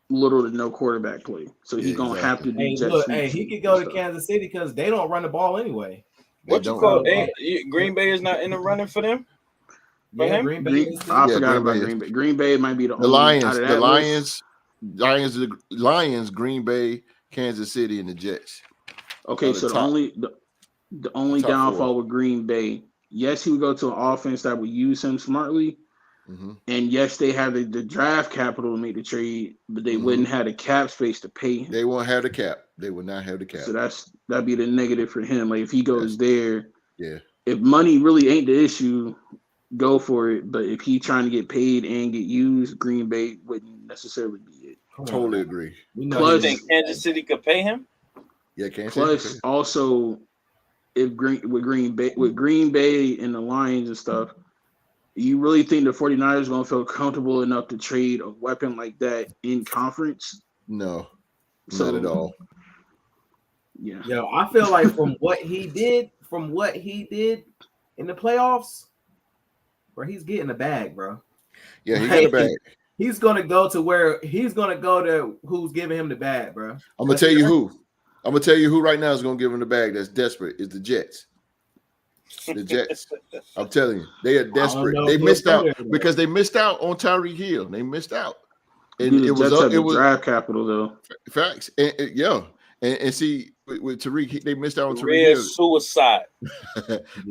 D: little to no quarterback play. So he gonna have to do
B: Hey,
D: jet
B: look,
D: sweeps.
B: he could go to Kansas City because they don't run the ball anyway.
C: What you call Green Bay is not in the running for them?
B: Yeah,
C: him?
B: Green Bay.
D: I forgot about Green Bay. Green Bay might be the only
A: Lions,
D: out of
A: the
D: that
A: Lions, Green Bay, Kansas City, and the Jets.
D: Okay, so the only downfall with Green Bay, yes, he would go to an offense that would use him smartly. Mm-hmm. And yes, they have the draft capital to make the trade, but they wouldn't have the cap space to pay him.
A: They won't have the cap. They would not have the cap.
D: So that'd be the negative for him. Like if he goes there,
A: yeah.
D: If money really ain't the issue, go for it. But if he trying to get paid and get used, Green Bay wouldn't necessarily be it.
A: Totally agree.
C: Plus, you think Kansas City could pay him?
A: Yeah, Kansas
D: City.
A: Plus,
D: also, if with Green Bay and the Lions and stuff, you really think the 49ers going to feel comfortable enough to trade a weapon like that in conference?
A: No, not at all.
B: Yeah. Yo, I feel like from what he did in the playoffs, bro, he's getting the bag, bro.
A: Yeah, he got a bag.
B: He's gonna go to who's giving him the bag, bro.
A: I'm gonna tell you who. I'm gonna tell you who right now is gonna give him the bag. That's desperate. Is the Jets. The Jets. I'm telling you, they are desperate. They missed out because they missed out on Tyreek Hill. They missed out,
D: and it was draft capital though.
A: Facts. And see with Tyreek, they missed out on Tyreek Hill.
C: Suicide.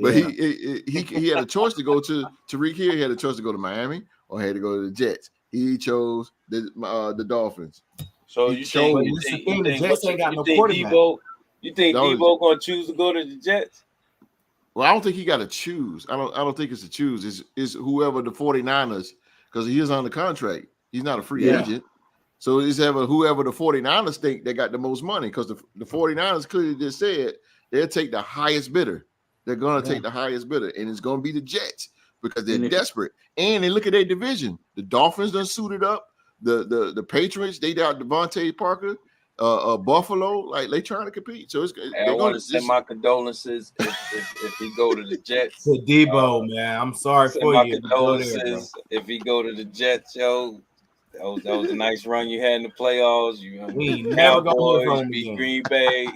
A: But he had a choice to go to Tyreek Hill. He had a choice to go to Miami or he had to go to the Jets. He chose the Dolphins.
C: So you think
B: the Jets ain't got no quarterback?
C: You think Deebo gonna choose to go to the Jets?
A: Well, I don't think he got to choose. I don't think it's to choose. It's whoever the 49ers, because he is on the contract. He's not a free agent. So it's whoever the 49ers think they got the most money, because the 49ers clearly just said they'll take the highest bidder. They're going to take the highest bidder, and it's going to be the Jets because they're desperate. And they look at their division. The Dolphins done suited up. The Patriots, they got Devontae Parker. Buffalo, like they trying to compete. So
C: I want to send my condolences if he go to the Jets.
B: To Deebo, man, I'm sorry for
C: my
B: you.
C: Condolences if he go to the Jets, yo. That was a nice run you had in the playoffs.
B: We never gonna hear from him
C: beat Green Bay.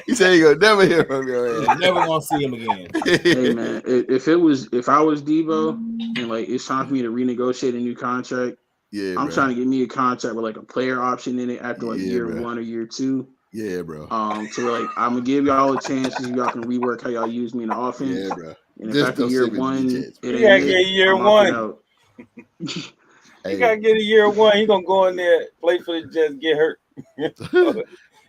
A: He said you're gonna never hear from him.
B: Never gonna see him again.
D: Hey man, if I was Deebo and like it's time for me to renegotiate a new contract. Yeah, I'm trying to get me a contract with like a player option in it after like year 1 or year 2.
A: Yeah, bro.
D: So like I'm gonna give y'all a chance so y'all can rework how y'all use me in the offense.
A: Yeah, bro.
D: And if after year 1,
C: you gotta get year 1. You gotta get a year 1. He gonna go in there, play for the Jets, get hurt.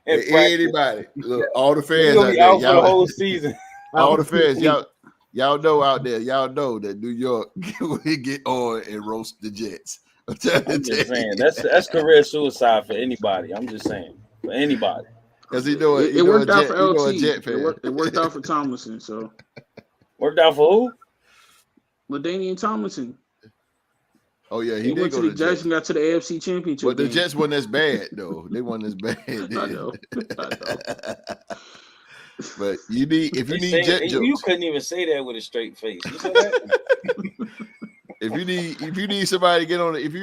A: Anybody, look, all the fans
C: out there, for the whole season.
A: All the fans, y'all know out there, y'all know that New York we get on and roast the Jets.
C: I'm just saying that's career suicide for anybody. I'm just saying for anybody.
A: Because it
D: worked out for LT. It worked out for Tomlinson. So
C: worked out for who?
D: LaDainian Tomlinson.
A: Oh yeah,
D: he went to the Jets and got to the AFC Championship.
A: But the Jets wasn't as bad though. They wasn't as bad.
D: I know.
A: But if you need jet jokes,
C: you couldn't even say that with a straight face. You said that?
A: If you need somebody to get on it, if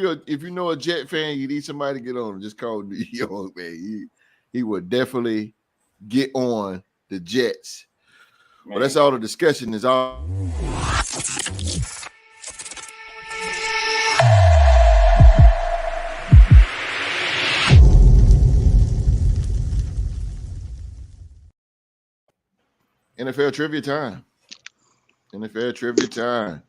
A: you know a Jet fan, you need somebody to get on it, just call New York, man. He would definitely get on the Jets. Man. But that's all the discussion is all. NFL trivia time. NFL trivia time.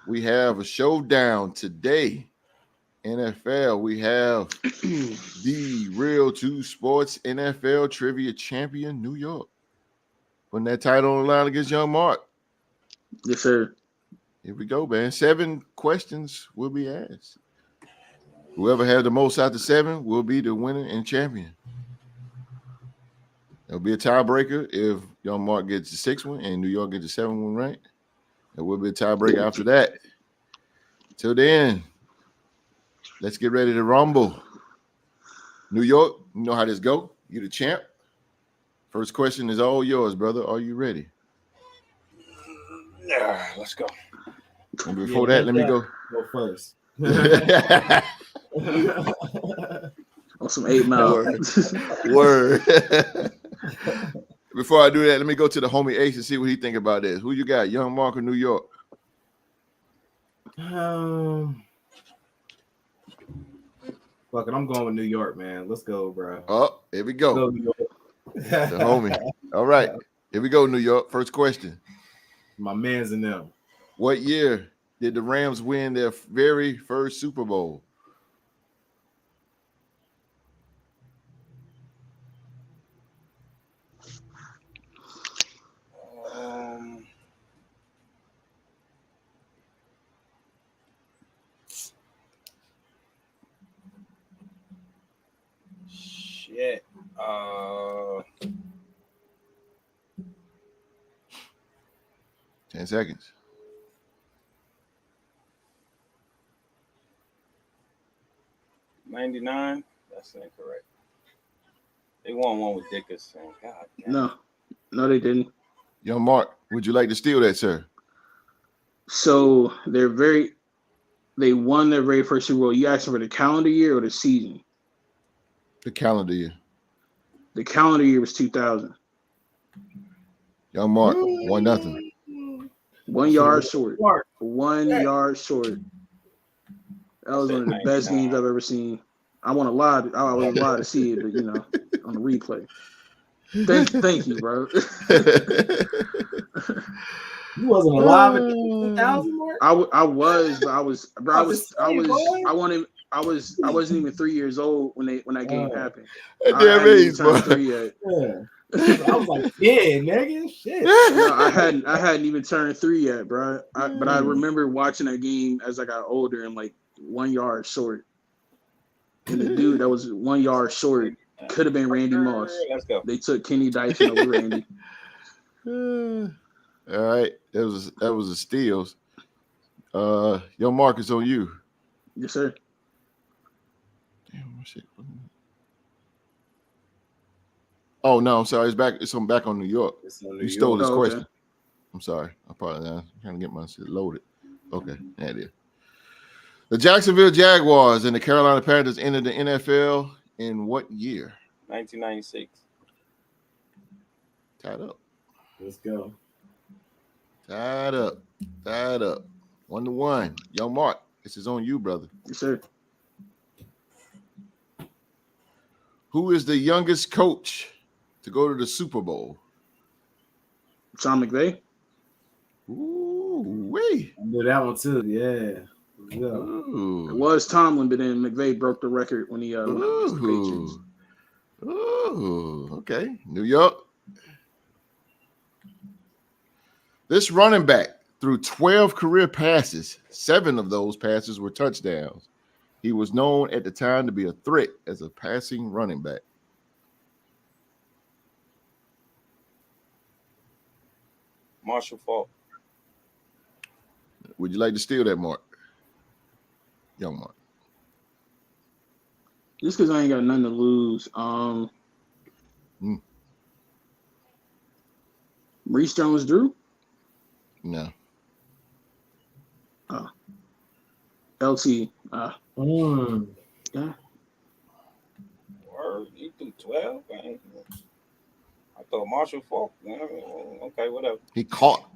A: We have a showdown today. NFL, we have the Real 2 Sports NFL Trivia Champion, New York. Putting that title on the line against Young Mark.
D: Yes, sir.
A: Here we go, man. 7 questions will be asked. Whoever has the most out of 7 will be the winner and champion. There'll be a tiebreaker if Young Mark gets the 6th one and New York gets the 7th one right. There will be a tiebreaker after that. Till then, let's get ready to rumble. New York, you know how this go. You the champ. First question is all yours, brother. Are you ready?
C: Let's go.
A: And before that, let me go.
B: Go first.
D: On some 8 Mile.
A: Word. Before I do that, let me go to the homie Ace and see what he think about this. Who you got, Young Mark or New York?
B: Fuck it, I'm going with New York, man. Let's go, bro.
A: Oh, here we go.
B: Go New York.
A: The homie. All right, here we go, New York. First question.
B: My man's in them.
A: What year did the Rams win their very first Super Bowl?
C: Shit.
A: 10 seconds.
C: '99. That's incorrect. They won one with Dickerson. God damn.
D: No, they didn't.
A: Young Mark, would you like to steal that, sir?
D: So they won their very first Super Bowl. You asking for the calendar year or the season?
A: The calendar year.
D: The calendar year was 2000.
A: Young Mark, 1-0.
D: 1 yard short. 1 yard short. That was one of the best games I've ever seen. I want to lie. I always lie to see it, but on the replay. Thank you, bro.
B: You wasn't alive at the 2000 mark?
D: I was, but I wasn't even 3 years old when that game happened. I hadn't even turned 3 yet.
B: Yeah. I was like, yeah, nigga, shit.
D: No, I hadn't even turned 3 yet, bro. But I remember watching that game as I got older and like 1 yard short. And the dude that was 1 yard short could have been Randy Moss.
C: Let's go.
D: They took Kenny Dyson over Randy.
A: All right, that was a steals. Yo, Marcus, on you.
D: Yes, sir.
A: Damn, shit. Oh no, I'm sorry. It's back on New York. You stole this question.
D: Okay.
A: I'm sorry. I apologize. I'm trying to get my shit loaded. Okay, there it is. The Jacksonville Jaguars and the Carolina Panthers entered the NFL in what year?
C: 1996.
A: Tied up.
B: Let's go.
A: Tied up. 1-1. Young Mark, this is on you, brother.
D: Yes, sir.
A: Who is the youngest coach to go to the Super Bowl?
D: Sean McVay.
A: Ooh, wait.
B: I knew that one too. Yeah. Yeah.
D: It was Tomlin, but then McVay broke the record when he went up against the Patriots.
A: Ooh, okay. New York. This running back threw 12 career passes. 7 of those passes were touchdowns. He was known at the time to be a threat as a passing running back.
C: Marshall Faulk.
A: Would you like to steal that, Mark? Young Mark.
D: Just because I ain't got nothing to lose. Maurice Jones-Drew?
A: No.
D: LT.
C: Yeah. Word, you threw 12? Man. I thought Marshall Faulk. Okay, whatever.
A: He caught.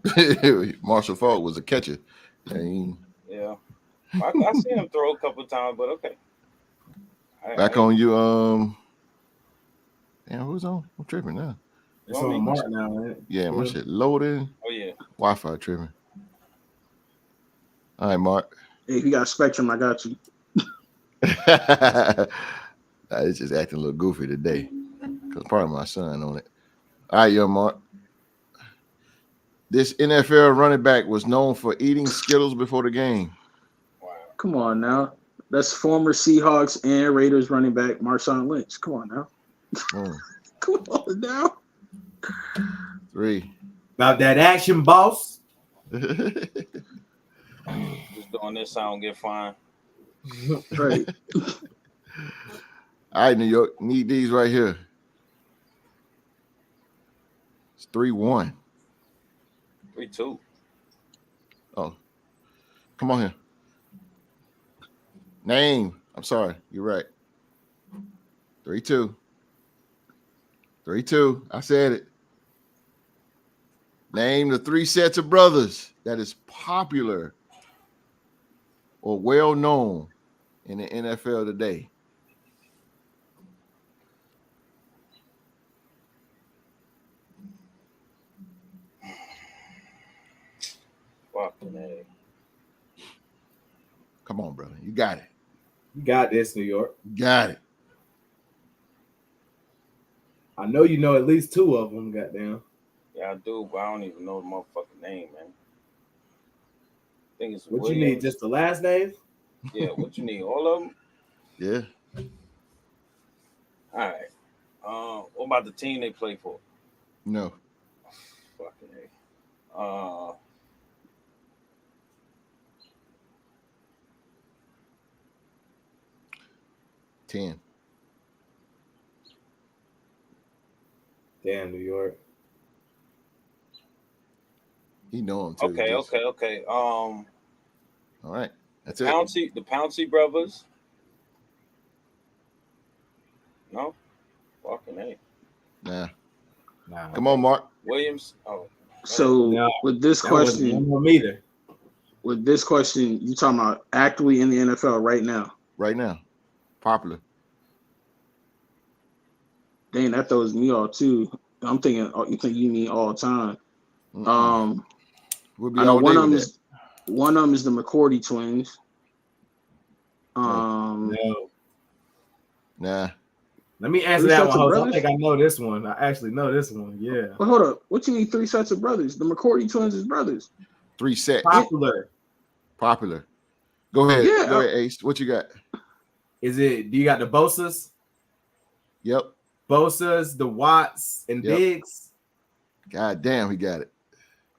A: Marshall Faulk was a catcher.
C: Yeah. I seen him throw a couple of times, but okay.
A: Back on you. Damn, who's on? I'm tripping now.
B: It's on Mark now, man.
A: Yeah, my shit loading.
C: Oh, yeah.
A: Wi-Fi tripping. All right, Mark.
D: Hey, if you got Spectrum, I got you.
A: It's just acting a little goofy today because part of my son on it. All right, young Mark. This NFL running back was known for eating Skittles before the game.
C: Wow.
D: Come on now. That's former Seahawks and Raiders running back Marshawn Lynch. Come on now. Come on now.
A: 3.
B: About that action, boss.
C: Just doing this so I don't get fined.
D: Right.
A: All right, New York. Need these right here. It's 3-1.
C: 3-2.
A: Come on here. Name. I'm sorry. You're right. 3-2. 3-2. I said it. Name the 3 sets of brothers that is popular or well known in the NFL today.
C: Fucking A.
A: Come on, brother. You got it.
B: You got this, New York.
A: You got it.
B: I know you know at least 2 of them, goddamn.
C: Yeah, I do, but I don't even know the motherfucking name, man. I think it's
B: What
C: Williams.
B: you need? Just the last name?
C: Yeah, what you need? All of them?
A: Yeah.
C: All right. What about the team they play for?
A: No.
C: Fucking A.
A: 10.
B: Damn, New York.
A: He know him too.
C: Okay.
A: All right. That's it.
C: The Pouncey brothers. No? Fucking A.
A: Nah.
B: Nah.
A: Come on, Mark.
C: Williams. Oh.
D: So
B: No,
D: with this
B: That wasn't
D: question,
B: one meter.
D: you talking about actively in the NFL right now?
A: Right now. Popular.
D: Dang, that throws me off too. I'm thinking, you think you mean all time?
A: We'll be
D: I know
A: all day with that.
D: one of them is the McCourty twins.
B: No.
A: Nah.
B: Let me answer
D: 3
B: that
D: sets
B: one,
D: of
B: Jose. I
D: brothers?
B: think I know this one. I actually know this one. Yeah.
D: But hold up, what you mean 3 sets of brothers? The McCourty twins is brothers.
A: 3 sets.
B: Popular.
A: Popular. Go ahead.
D: Yeah.
A: Go ahead, Ace. What you got?
B: Do you got the Bosas?
A: Yep.
B: Bosas, the Watts, and
A: Yep.
B: Diggs?
A: God damn, he got it.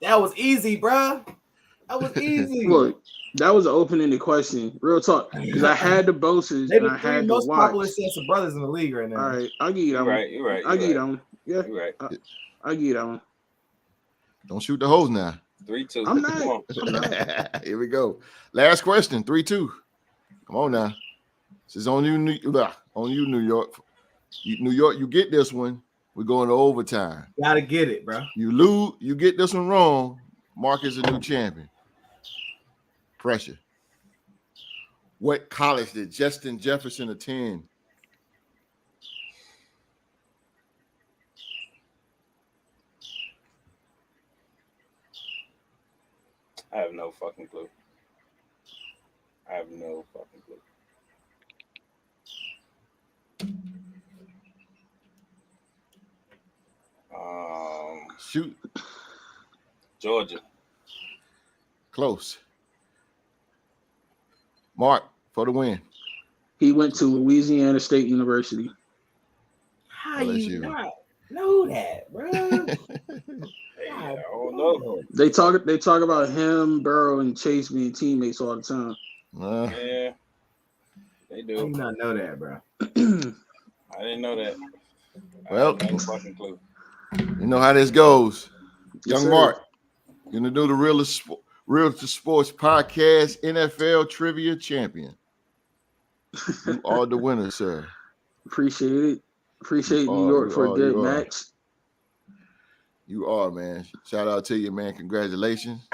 B: That was easy, bruh. That was easy.
D: Look, that was an open-ended question. Real talk. Because I had the Bosses
B: They
D: and
B: the
D: I
B: 3
D: had the
B: most popular
D: Watts.
B: sets of brothers in the league right now.
D: All right, I'll give you that
C: You're
D: one.
C: right. You're right.
D: I'll give you that one. Yeah,
C: You're right.
D: I'll give you that one.
A: Don't shoot the hose now.
C: 3-2.
D: I'm
C: Come on.
D: not.
A: Here we go. Last question. 3-2. Come on now. This is on you, New York. New York, you get this one. We're going to overtime.
B: Gotta get it, bro.
A: You lose, you get this one wrong. Mark is a new champion. Pressure. What college did Justin Jefferson attend?
C: I have no fucking clue. I have no fucking clue.
A: Shoot.
C: Georgia.
A: Close. Mark for the win.
D: He went to Louisiana State University.
B: How
A: LSU.
B: you not know that, bro?
C: I don't know.
D: They talk about him, Burrow, and Chase being teammates all the time.
C: Yeah, they
B: How you
C: do.
B: not know that, bro?
C: I didn't know that.
A: Well,
C: I have no fucking clue.
A: you know how this goes.
D: Yes,
A: Young
D: sir.
A: Mark, you're going to do the Real to Sports Podcast NFL Trivia Champion. You are the winner, sir.
D: Appreciate it. Appreciate
A: You
D: New
A: are,
D: York
A: you
D: for a
A: are,
D: good
A: you are.
D: match.
A: You are, man. Shout out to you, man. Congratulations.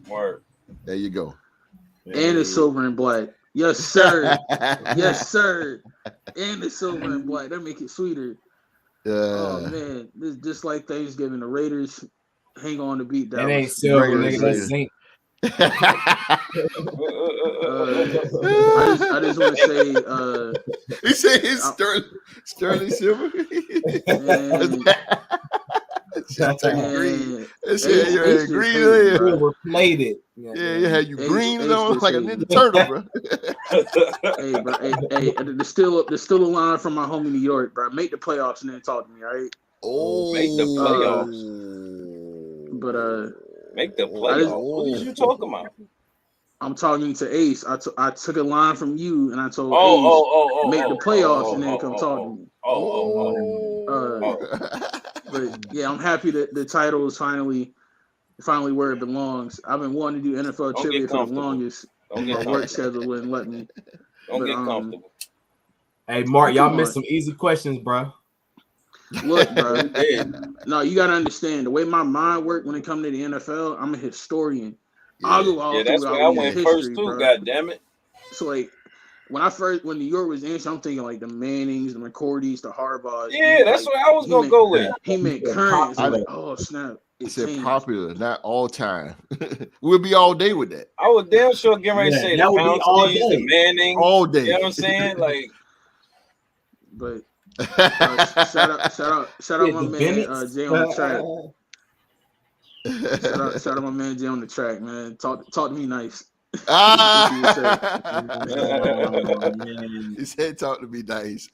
C: Word.
A: There you go.
D: And it's silver and black. Yes, sir. Yes, sir. And it's silver and black. That make it sweeter. Oh man, this just like Thanksgiving. The Raiders hang on to beat
B: That
D: Dallas.
B: ain't silver,
A: Raiders,
B: nigga. That's zinc.
D: I just want to say,
A: he said it's Sterling Silver. That's how you green. It said you had green there.
B: Silver plated.
A: Yeah, you had you
D: Ace-
A: green
D: Ace
A: on
D: just
A: like a
D: said-
A: Ninja Turtle, bro.
D: hey, bro, hey, there's still a line from my homie New York, bro. Make the playoffs and then talk to me, all right?
A: Oh,
C: Make the
D: But
C: Make the playoffs. What are you talking about?
D: I'm talking to Ace. I took a line from you and I told
C: Oh,
D: Ace make the playoffs and then come talk to me.
C: Oh.
D: But yeah, I'm happy that the title is finally finally where it belongs. I've been wanting to do NFL
C: Don't
D: trivia
C: get
D: for the
C: comfortable.
D: longest.
C: Don't
D: My
C: get
D: work
C: comfortable.
D: schedule wouldn't let me.
C: Don't
D: But,
C: get comfortable.
B: Hey, Mark, y'all
D: Come
B: missed
D: on.
B: some easy questions, bro.
D: Look, bro.
C: We did.
D: No, you gotta understand the way my mind works when it comes to the NFL. I'm a historian.
A: Yeah.
D: I'll go all
C: Yeah, that's
D: throughout
C: where I went
D: history,
C: first too.
D: bro.
C: God damn it.
D: So like when New York was ancient, I'm thinking like the Mannings, the McCourtys, the Harbaughs.
C: Yeah, that's what I was gonna go with.
D: He meant current. It's like, oh snap,
A: It
D: it
A: said
D: changed.
A: popular, not all time. We'll be all day with that.
C: I was damn sure getting ready to say the
B: that would be all
C: Pouncey's,
B: day.
C: the Manning.
A: All day.
C: You know what I'm saying? Like,
D: But shout out my man Jay on the track. Shout out my man Jay on the track, man. Talk to me nice.
A: He said talk to me nice.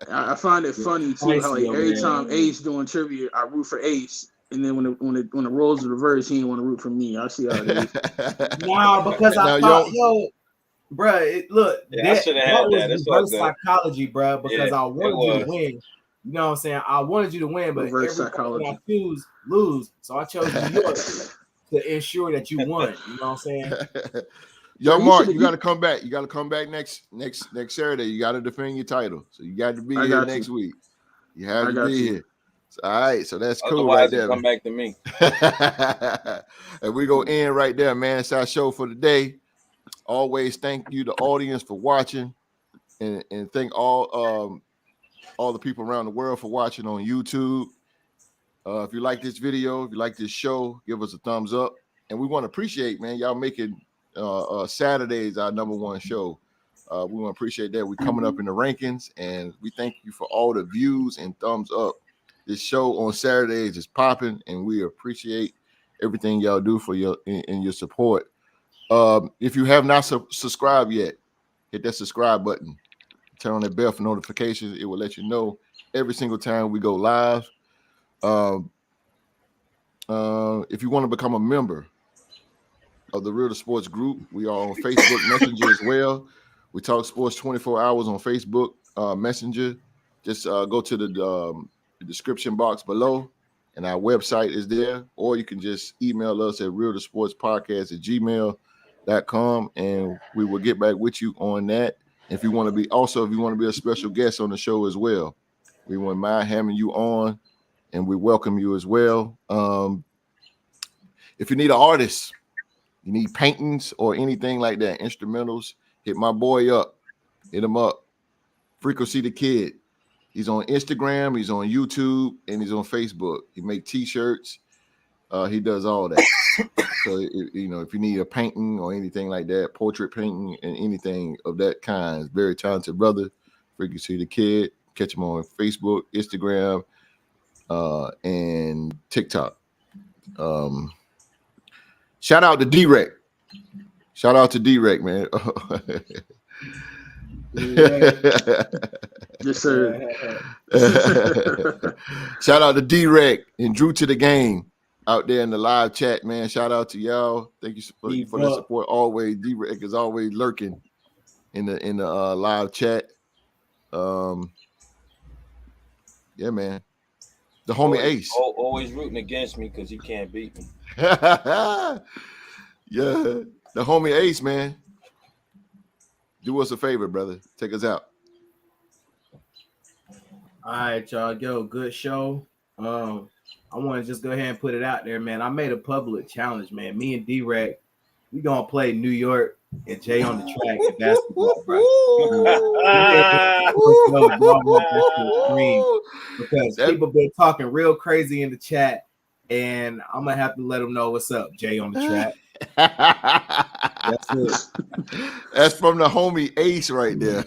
D: I find it funny too how like every time Ace doing trivia, I root for Ace, and then when the roles are reversed, he didn't want to root for me. I see how it is.
B: Nah, because I thought, bro, look,
C: I should have had that.
B: was
C: It's all
B: reverse
C: good.
B: psychology, bro, because I wanted you to win. You know what I'm saying? I wanted you to win, but
D: Reverse
B: every
D: psychology.
B: time I choose lose, so I chose New York to ensure that you won. You know what I'm saying?
A: Yo, Mark, you got to come back. You got to come back next Saturday. You got to defend your title, so you got to be here next week. You have to be here. So, all right, so that's cool right there.
C: Come back to me.
A: And we go in right there, man. It's our show for today. Always thank you, the audience, for watching, and thank all the people around the world for watching on YouTube. If you like this video, if you like this show, give us a thumbs up. And we want to appreciate, man, y'all making Saturdays our #1 show. We want to appreciate that. We're coming up in the rankings, and we thank you for all the views and thumbs up. This show on Saturdays is popping, and we appreciate everything y'all do for your support. If you have not subscribed yet, hit that subscribe button. Turn on that bell for notifications. It will let you know every single time we go live. If you want to become a member of the Real to Sports group, we are on Facebook Messenger as well. We talk sports 24 hours on Facebook Messenger. Just go to the description box below, and our website is there. Or you can just email us at realtosportspodcast@gmail.com, and we will get back with you on that. If you want to be a special guest on the show as well, we wouldn't mind having you on, and we welcome you as well. If you need an artist, you need paintings or anything like that, instrumentals, hit my boy up. Hit him up. Frequency the Kid. He's on Instagram, he's on YouTube, and he's on Facebook. He makes t-shirts. He does all that. So, if you need a painting or anything like that, portrait painting and anything of that kind, he's a very talented brother. Frequency the Kid. Catch him on Facebook, Instagram, and TikTok. Shout out to D-Rec. Shout out to D-Rec, man.
D: Yes, sir.
A: Shout out to D-Rec and Drew to the Game out there in the live chat, man. Shout out to y'all. Thank you for the support. Always, D-Rec is always lurking in the live chat. Yeah, man. The homie Ace.
C: Always rooting against me because he can't beat me.
A: Yeah, the homie Ace, man. Do us a favor, brother. Take us out.
B: All right, y'all. Yo, good show. I want to just go ahead and put it out there, man. I made a public challenge, man. Me and D-Rec, we gonna play New York and Jay on the track in basketball, bro. Because people been talking real crazy in the chat, and I'm gonna have to let them know what's up, Jay on the track. That's it.
A: That's from the homie Ace right there.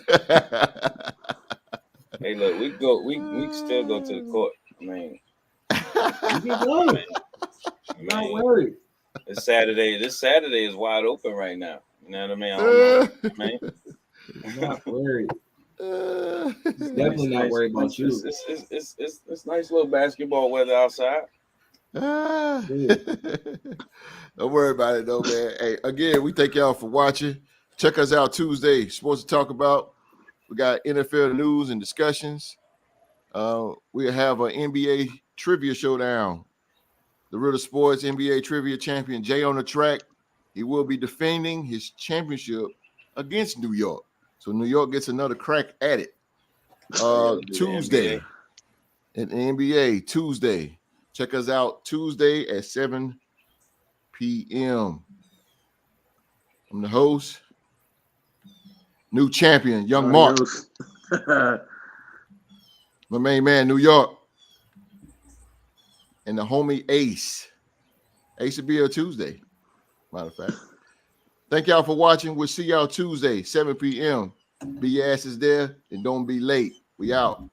C: Hey, look, we still go to the court. I mean,
B: Not worried.
C: This Saturday is wide open right now. You know what I mean? I don't know, man.
B: I'm not worried. Definitely not worried about you.
C: It's nice little basketball weather outside.
A: Don't worry about it though, man. Hey, again, we thank y'all for watching. Check us out Tuesday. Sports to talk about. We got NFL news and discussions. We have an NBA Trivia Showdown the Real Sports NBA Trivia Champion, Jay on the track. He will be defending his championship against New York. So New York gets another crack at it. Tuesday in the NBA, Tuesday. Check us out Tuesday at 7 p.m. I'm the host, new champion, Young Mark. My main man, New York. And the homie Ace. Ace will be here Tuesday, matter of fact. Thank y'all for watching. We'll see y'all Tuesday, 7 p.m. Be your asses there and don't be late. We out.